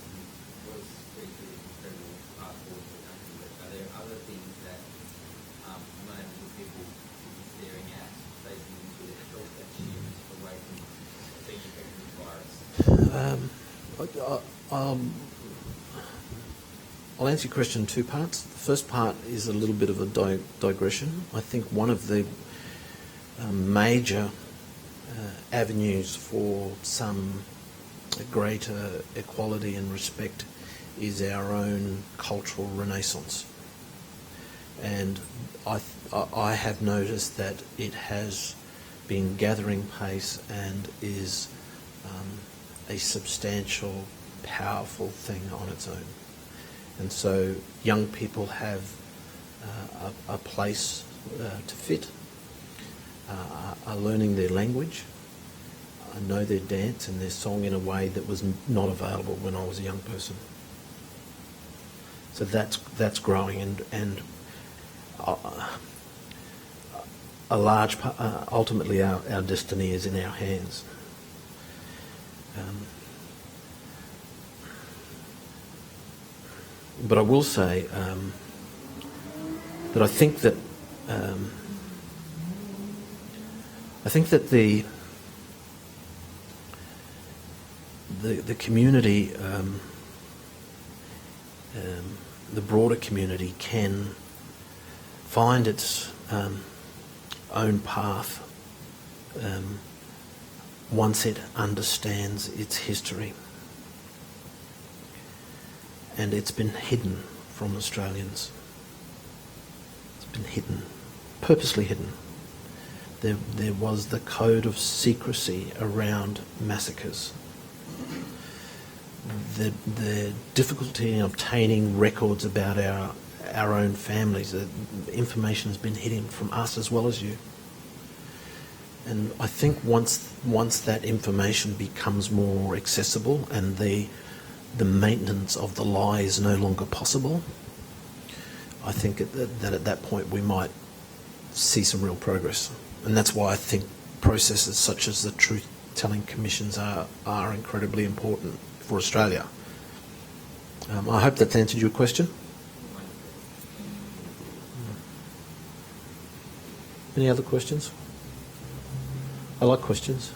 street food incredible passport to the country, but are there other things that vulnerable people should be staring at, facing into that help that shift away from being affected with the virus? I'll answer your question in two parts. The first part is a little bit of a digression. I think one of the major avenues for some greater equality and respect is our own cultural renaissance. And I have noticed that it has been gathering pace and is a substantial, powerful thing on its own. And so young people have a place to fit, are learning their language, know their dance and their song in a way that was not available when I was a young person. So that's growing, and a large part, ultimately our destiny is in our hands. But I will say that I think that the community, the broader community, can find its own path once it understands its history. And it's been hidden from Australians. It's been hidden, purposely hidden. There was the code of secrecy around massacres. The difficulty in obtaining records about our own families. The information has been hidden from us as well as you. And I think once that information becomes more accessible and the maintenance of the lie is no longer possible, I think that at that point we might see some real progress. And that's why I think processes such as the truth-telling commissions are incredibly important for Australia. I hope that's answered your question. Any other questions? I like questions.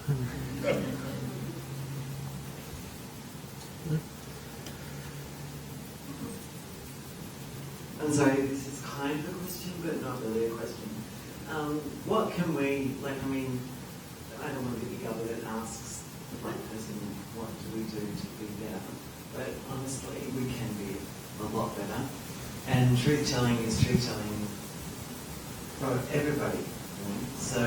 I'm sorry, this is kind of a question, but not really a question. What can we, I don't want to be the government that asks the black person, what do we do to be better? But honestly, we can be a lot better. And truth-telling is truth-telling for everybody. So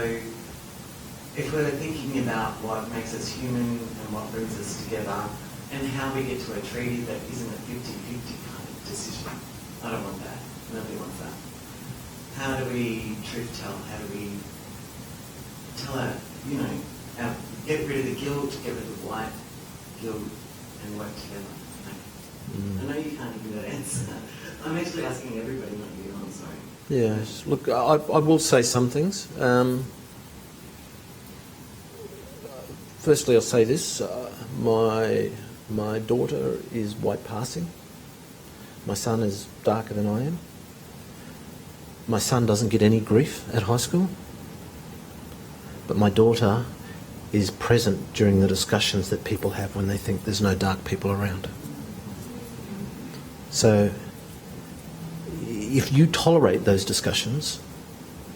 if we're thinking about what makes us human and what brings us together and how we get to a treaty that isn't a 50-50 kind of decision, I don't want that. Nobody wants that. How do we truth tell? How do we tell get rid of the guilt, get rid of the white guilt, and work together? I know you can't give that answer. I'm actually asking everybody, not you. I'm sorry. Yes. Look, I will say some things. Firstly, I'll say this. My daughter is white passing. My son is darker than I am. My son doesn't get any grief at high school. But my daughter is present during the discussions that people have when they think there's no dark people around. So if you tolerate those discussions,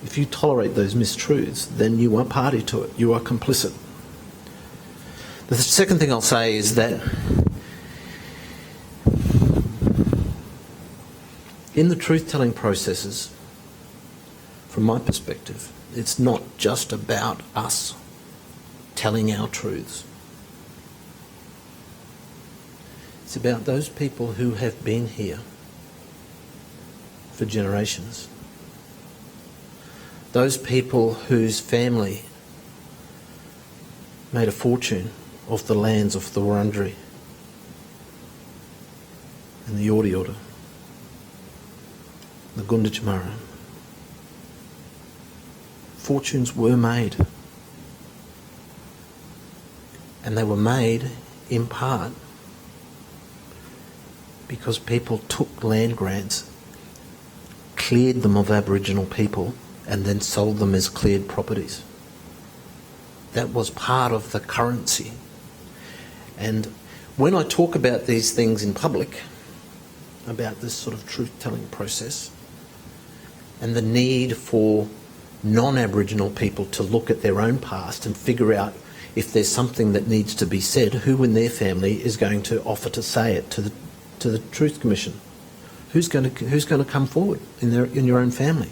if you tolerate those mistruths, then you are party to it. You are complicit. The second thing I'll say is that in the truth-telling processes, from my perspective, it's not just about us telling our truths. It's about those people who have been here for generations. Those people whose family made a fortune off the lands of the Wurundjeri and the Yorta Yorta, the Gunditjmara. Fortunes were made. And they were made in part because people took land grants, cleared them of Aboriginal people, and then sold them as cleared properties. That was part of the currency. And when I talk about these things in public, about this sort of truth-telling process, and the need for non-Aboriginal people to look at their own past and figure out if there's something that needs to be said, who in their family is going to offer to say it to the Truth Commission? Who's going to come forward in your own family?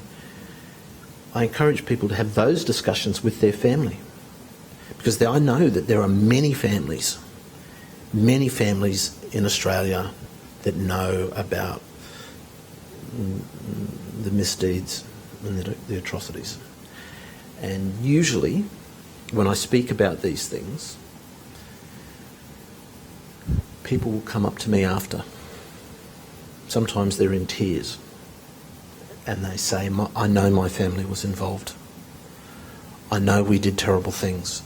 I encourage people to have those discussions with their family, because I know that there are many families in Australia that know about the misdeeds and the atrocities. And usually, when I speak about these things, people will come up to me after. Sometimes they're in tears. And they say, I know my family was involved. I know we did terrible things.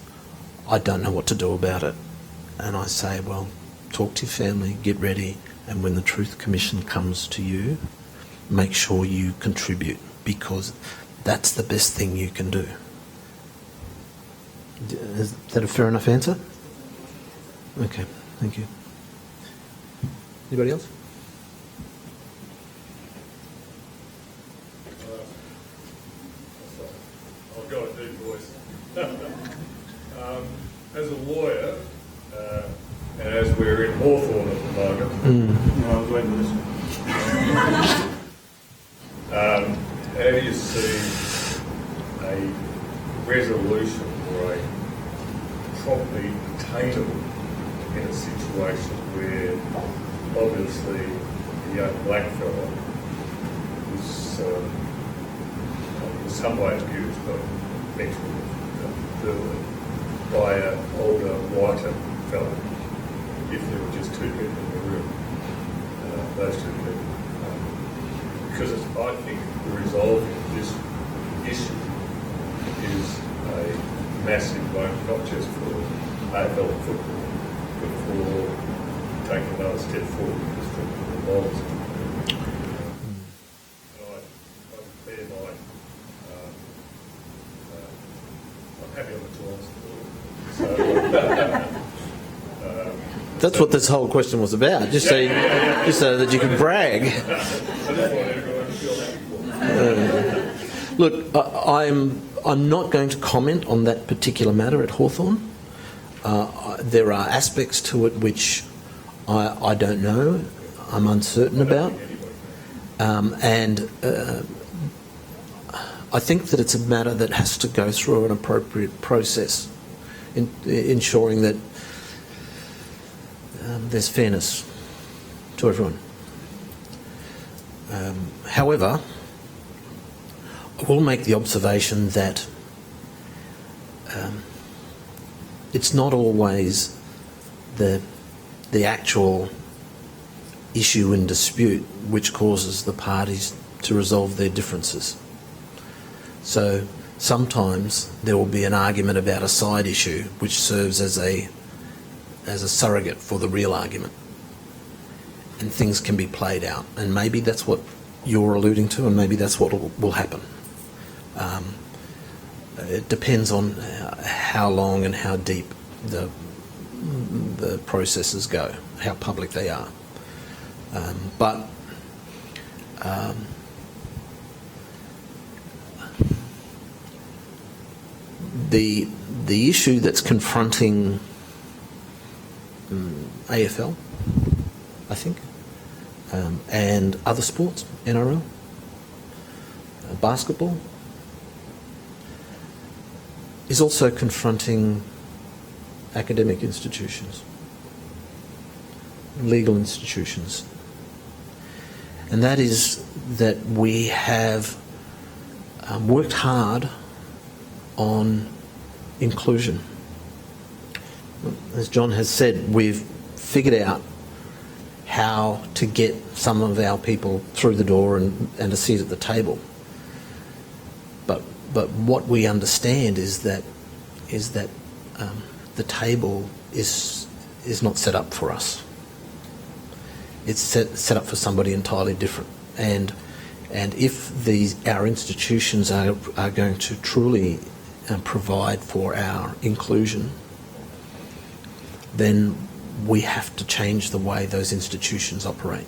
I don't know what to do about it. And I say, well, talk to your family, get ready, and when the Truth Commission comes to you, make sure you contribute, because that's the best thing you can do. Is that a fair enough answer? Okay, thank you. Anybody else? I've got a deep voice. As a lawyer, and as we're in Hawthorne at the moment, no, I was waiting for this one. How do you see a resolution or a properly attainable in a situation where obviously the young black fellow was in some way abused, but mentally, verbally, by an older, whiter fellow, if there were just two people in the room, those two people. Because I think the resolving of this issue is a massive one, not just for AFL football, but for taking another step forward because football involves it. I declare my That's what this whole question was about. Just so that you could brag. Look, I'm not going to comment on that particular matter at Hawthorn. There are aspects to it which I don't know. I'm uncertain about, and I think that it's a matter that has to go through an appropriate process, ensuring that there's fairness to everyone. However, I will make the observation that it's not always the actual issue in dispute which causes the parties to resolve their differences. So sometimes there will be an argument about a side issue which serves as a surrogate for the real argument, and things can be played out, and maybe that's what you're alluding to, and maybe that's what will happen. It depends on how long and how deep the processes go, how public they are. But the issue that's confronting AFL, I think, and other sports, NRL, basketball, is also confronting academic institutions, legal institutions. And that is that we have worked hard on inclusion. As John has said, we've figured out how to get some of our people through the door and a seat at the table. But what we understand is that the table is not set up for us. It's set up for somebody entirely different. And if our institutions are going to truly provide for our inclusion, then we have to change the way those institutions operate.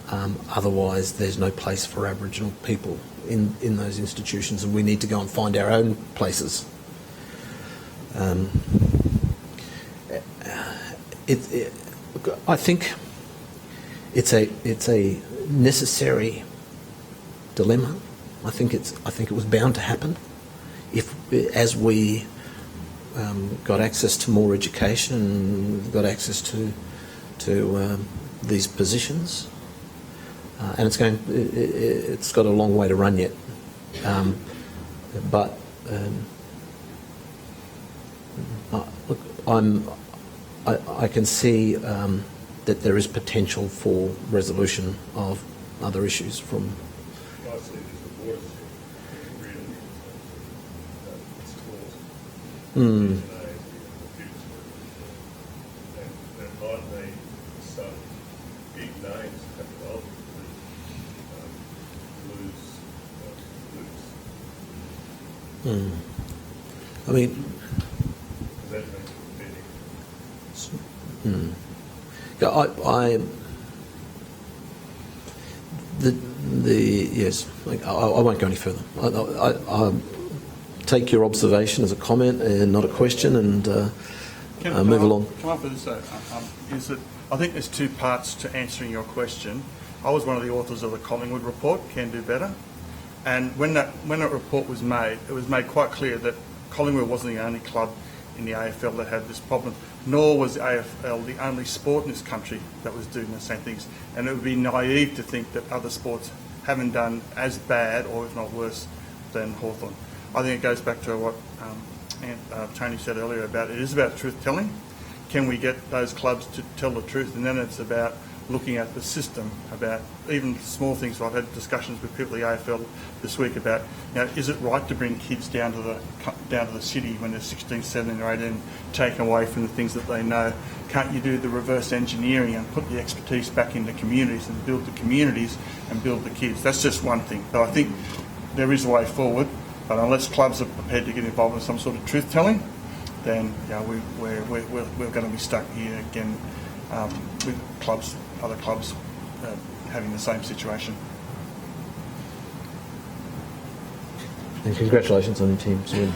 Otherwise, there's no place for Aboriginal people in those institutions, and we need to go and find our own places. I think it's a necessary dilemma. I think it was bound to happen. As we got access to more education and got access to these positions, and it's got a long way to run yet. But look, I can see that there is potential for resolution of other issues from. I see this as a water system, really, it's closed. There might be some big names that will ultimately lose. I mean, Does that mean yes. I won't go any further. I take your observation as a comment and not a question, and move along. Can I offer this? Is that I think there's two parts to answering your question. I was one of the authors of the Collingwood report, Can Do Better, and when that report was made, it was made quite clear that Collingwood wasn't the only club in the AFL that had this problem, nor was the AFL the only sport in this country that was doing the same things. And it would be naive to think that other sports haven't done as bad, or if not worse, than Hawthorn. I think it goes back to what Tony said earlier about it is about truth-telling. Can we get those clubs to tell the truth? And then it's about looking at the system, about even small things. I've had discussions with people at the AFL this week about, is it right to bring kids down to the city when they're 16, 17 or 18, taken away from the things that they know? Can't you do the reverse engineering and put the expertise back into communities and build the communities and build the kids? That's just one thing. But I think there is a way forward, but unless clubs are prepared to get involved in some sort of truth-telling, then we're going to be stuck here again with other clubs having the same situation. And congratulations on your team's win.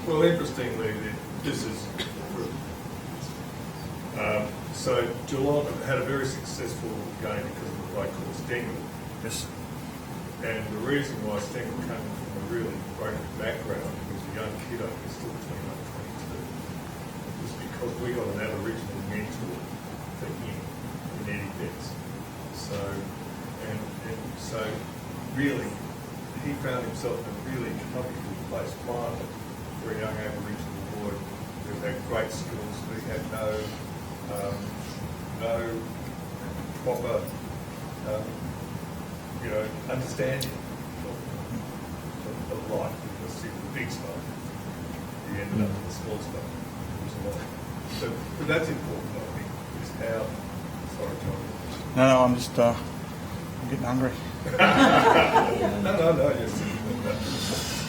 Well, interestingly, this is so Geelong had a very successful game because of the bloke called Stengel. Yes. And the reason why Stengel came from a really broken background, he was a young kiddo, he's still 21, 22, was because we got an Aboriginal mentor for him in Eddie Betts. So really, he found himself in a really comfortable place finally for a young Aboriginal boy who had great skills, but he had no proper understanding of life, because he was the big stuff. He ended up with the small stuff. So, but that's important, I think, is how. Sorry, John. No, I'm just I'm getting hungry. No. Yes.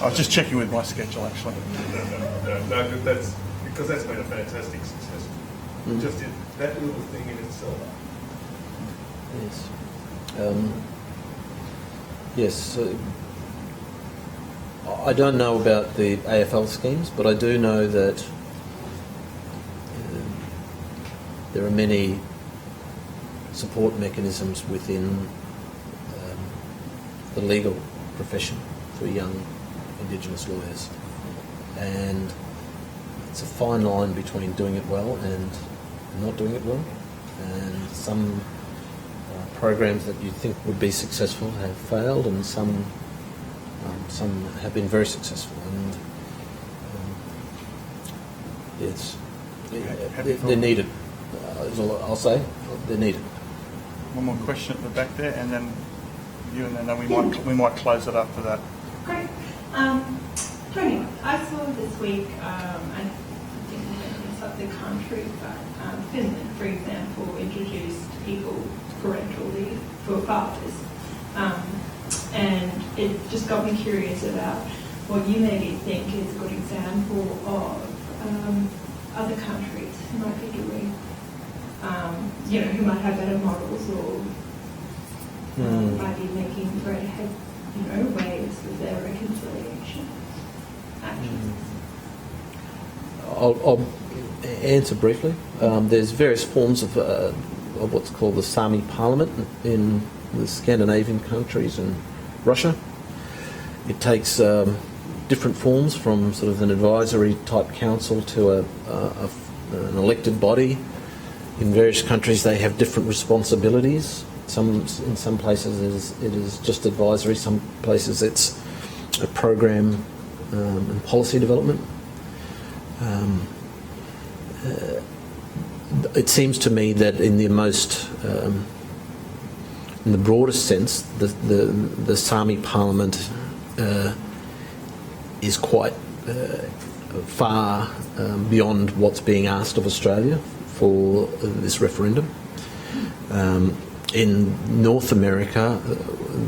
I was just checking with my schedule, actually. No, but that's because that's been a fantastic success. Just that little thing in itself. Yes. Yes. So I don't know about the AFL schemes, but I do know that there are many support mechanisms within the legal profession for young Indigenous lawyers, and it's a fine line between doing it well and not doing it well. And some programs that you think would be successful have failed, and some have been very successful. And they're needed. Is all I'll say. They're needed. One more question at the back there, and then you, and then we might close it up for that. Great. Tony, I saw this week, I didn't mess up the country, but Finland, for example, introduced parental leave for fathers. And it just got me curious about what you maybe think is a good example of other countries who might be doing, who might have better models or might be making great waves with their reconciliation actions. I'll answer briefly. There's various forms of what's called the Sami Parliament in the Scandinavian countries and Russia. It takes different forms, from sort of an advisory type council to an elected body. In various countries they have different responsibilities. In some places it is just advisory, some places it's a program and policy development. It seems to me that in the broadest sense, the Sami Parliament is quite far beyond what's being asked of Australia for this referendum. In North America,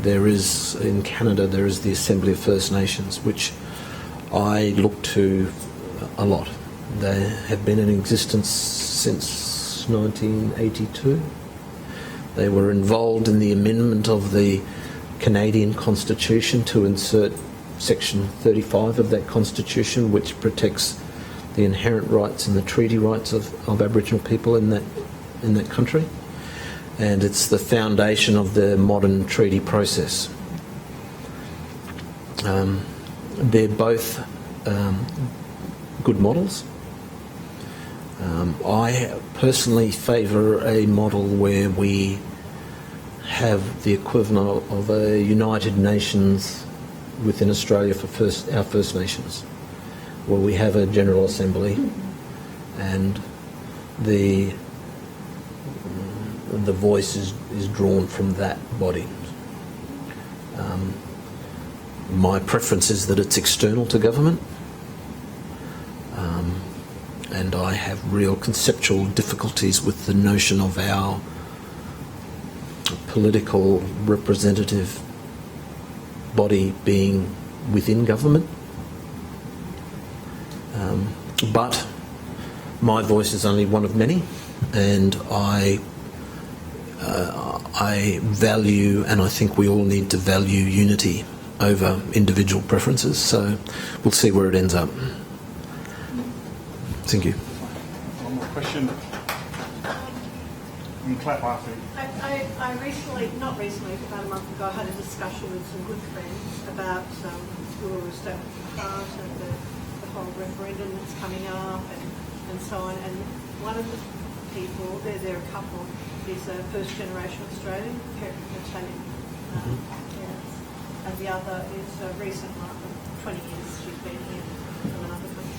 in Canada, there is the Assembly of First Nations, which I look to a lot. They have been in existence since 1982. They were involved in the amendment of the Canadian Constitution to insert Section 35 of that Constitution, which protects the inherent rights and the treaty rights of Aboriginal people in that country. And it's the foundation of the modern treaty process. They're both good models. I personally favour a model where we have the equivalent of a United Nations within Australia for our First Nations, where we have a General Assembly and the voice is drawn from that body. My preference is that it's external to government, and I have real conceptual difficulties with the notion of our political representative body being within government. But my voice is only one of many, and I value, and I think we all need to value unity over individual preferences. So we'll see where it ends up. Thank you. One more question. You can clap after. I recently, not recently, about a month ago, I had a discussion with some good friends about rural establishment part and the whole referendum that's coming up and so on. And one of the people, they're a couple, is a first-generation Australian, Italian parents, and the other is a recent one, 20 years she's been here from another country.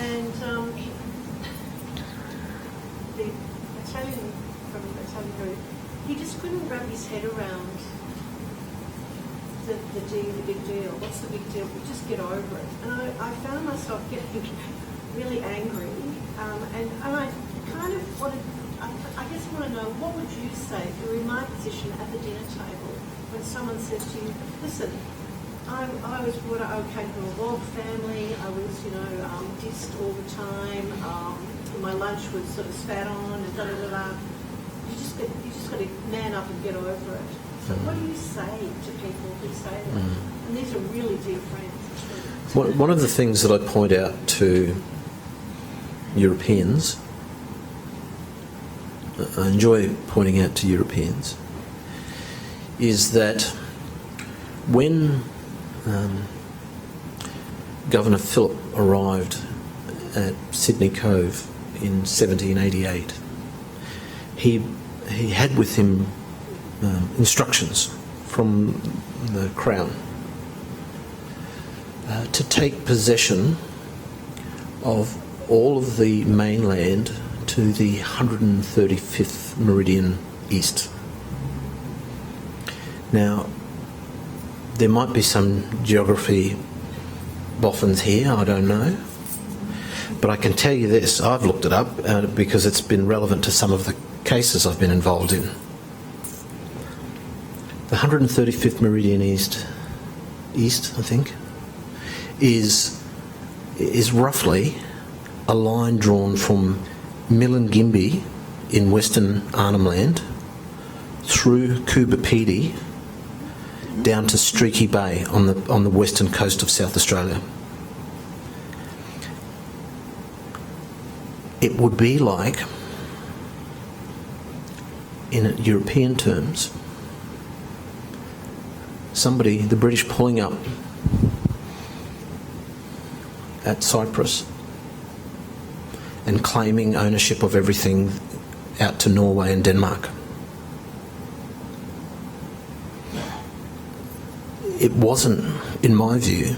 And the Italian, from the Italian group, he just couldn't wrap his head around the big deal. What's the big deal? We just get over it. And I found myself getting really angry, and I kind of wanted, I guess I want to know, what would you say if you were in my position at the dinner table when someone says to you, listen, I was brought up, I came from a log family, I was, dissed all the time, my lunch was sort of spat on and da-da-da-da. You just got to man up and get over it. So what do you say to people who say that? And these are really dear friends. One of the things that I point out to Europeans, I enjoy pointing out to Europeans, is that when Governor Phillip arrived at Sydney Cove in 1788, he had with him instructions from the Crown to take possession of all of the mainland to the 135th meridian east. Now, there might be some geography boffins here, I don't know. But I can tell you this, I've looked it up because it's been relevant to some of the cases I've been involved in. The 135th meridian east, I think, is roughly a line drawn from Milingimbi in Western Arnhem Land through Coober Pedy down to Streaky Bay on the western coast of South Australia. It would be like, in European terms, the British pulling up at Cyprus and claiming ownership of everything out to Norway and Denmark. It wasn't, in my view,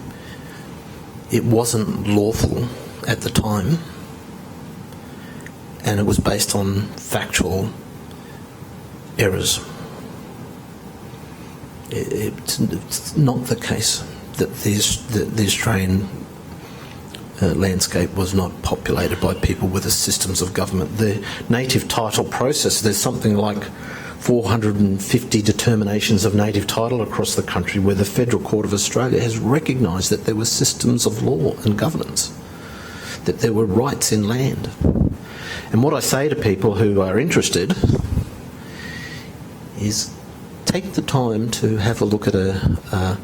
it wasn't lawful at the time, and it was based on factual errors. It's not the case that the Australian landscape was not populated by people with the systems of government. The native title process, there's something like 450 determinations of native title across the country where the Federal Court of Australia has recognised that there were systems of law and governance, that there were rights in land. And what I say to people who are interested is take the time to have a look at a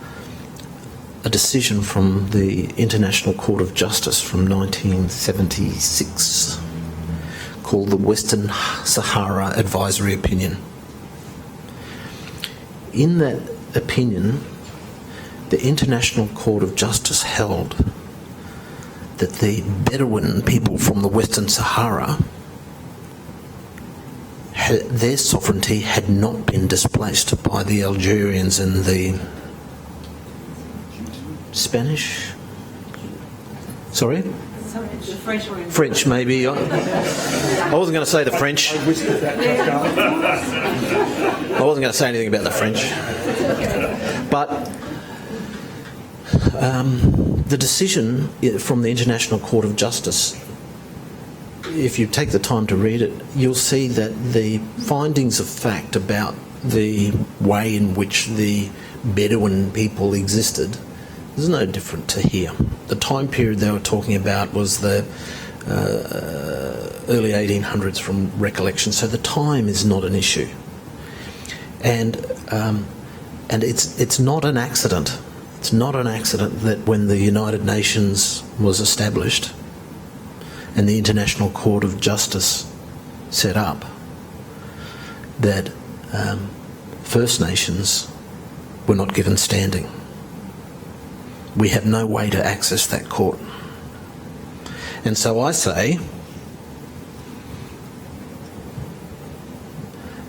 decision from the International Court of Justice from 1976 called the Western Sahara Advisory Opinion. In that opinion, the International Court of Justice held that the Bedouin people from the Western Sahara, their sovereignty had not been displaced by the Algerians and the Spanish? Sorry? French, maybe. I wasn't going to say the French. I wasn't going to say anything about the French. But the decision from the International Court of Justice, if you take the time to read it, you'll see that the findings of fact about the way in which the Bedouin people existed There's no different to here. The time period they were talking about was the early 1800s from recollection, so the time is not an issue. And it's not an accident. It's not an accident that when the United Nations was established and the International Court of Justice set up, that First Nations were not given standing. We have no way to access that court. And so I say,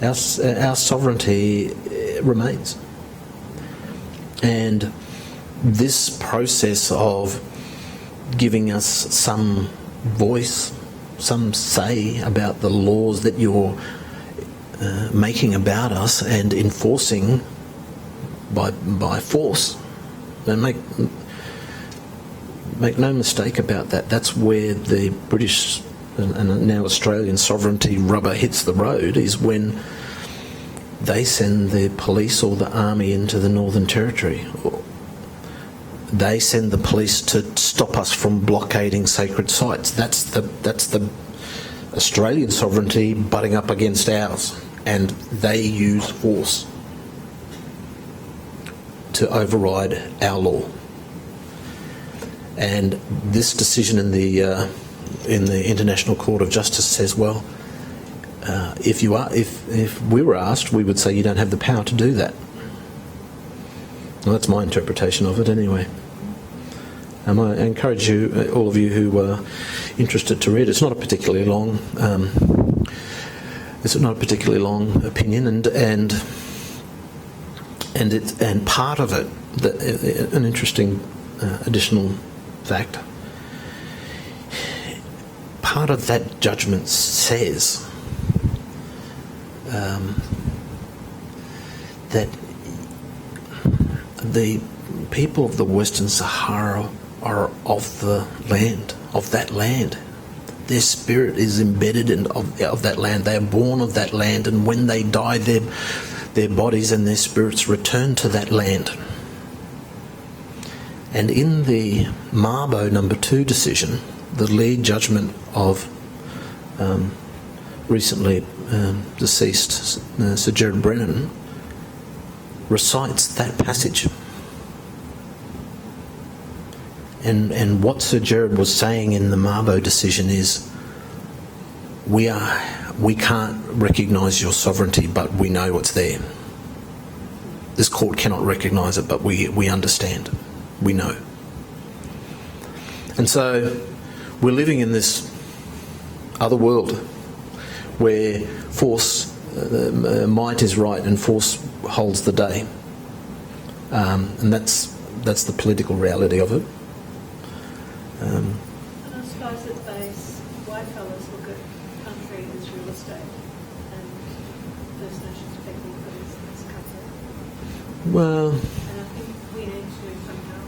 our sovereignty remains. And this process of giving us some voice, some say about the laws that you're making about us and enforcing by force, and make no mistake about that, that's where the British and now Australian sovereignty rubber hits the road, is when they send the police or the army into the Northern Territory. They send the police to stop us from blockading sacred sites. That's the Australian sovereignty butting up against ours, and they use force to override our law. And this decision in the International Court of Justice says, well, if we were asked, we would say you don't have the power to do that. Well, that's my interpretation of it anyway. I encourage you, all of you who are interested, to read it. It's not a particularly long. It's not a particularly long opinion, and part of it, an interesting additional fact. Part of that judgment says that the people of the Western Sahara are of the land, of that land. Their spirit is embedded of that land. They are born of that land, and when they die, their bodies and their spirits return to that land. And in the Mabo No. 2 decision, the lead judgment of recently deceased Sir Gerard Brennan recites that passage. And what Sir Gerard was saying in the Mabo decision is, we can't recognise your sovereignty, but we know it's there. This court cannot recognise it, but we understand. We know. And so we're living in this other world where force, might is right and force holds the day. And that's the political reality of it. And I suppose that those white fellas look at country as real estate and First Nations people as country. Well, And I think we need to somehow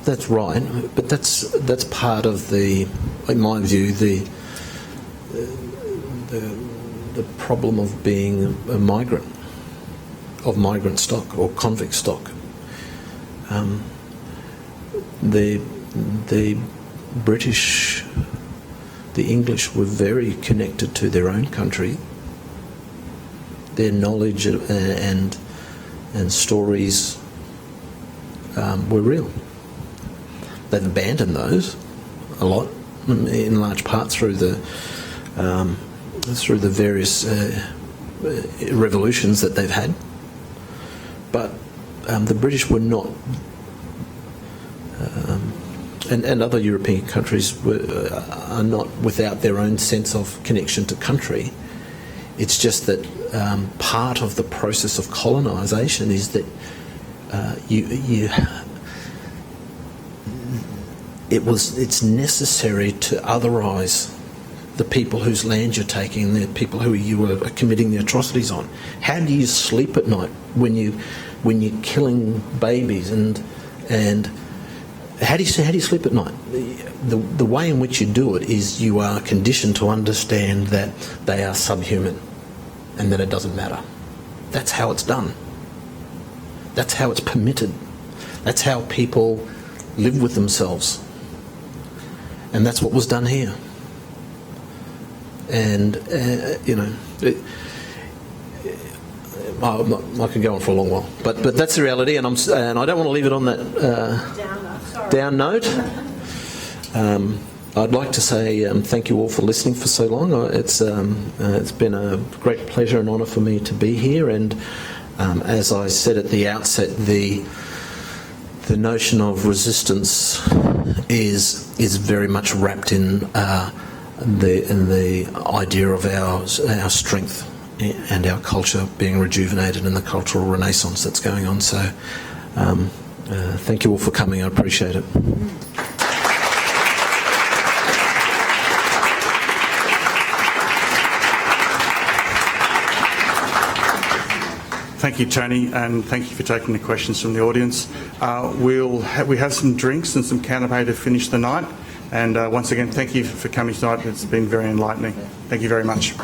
that's right, but that's part of the, in my view, the problem of being a migrant, of migrant stock or convict stock. The British, the English were very connected to their own country. Their knowledge and stories were real. They've abandoned those a lot, in large part through the various revolutions that they've had. But the British were not, and other European countries are not without their own sense of connection to country. It's just that part of the process of colonisation is that it's necessary to otherise the people whose land you're taking, the people who you are committing the atrocities on. How do you sleep at night when you're killing babies and how do you sleep at night? The way in which you do it is you are conditioned to understand that they are subhuman. and then it doesn't matter. That's how it's done. That's how it's permitted. That's how people live with themselves. And that's what was done here. And, I could go on for a long while. But that's the reality, and I don't want to leave it on that down note. I'd like to say thank you all for listening for so long. It's been a great pleasure and honour for me to be here, and as I said at the outset, the notion of resistance is very much wrapped in the idea of our strength and our culture being rejuvenated and the cultural renaissance that's going on. So thank you all for coming. I appreciate it. Thank you, Tony, and thank you for taking the questions from the audience. We have some drinks and some canapé to finish the night. And once again, thank you for coming tonight. It's been very enlightening. Thank you very much.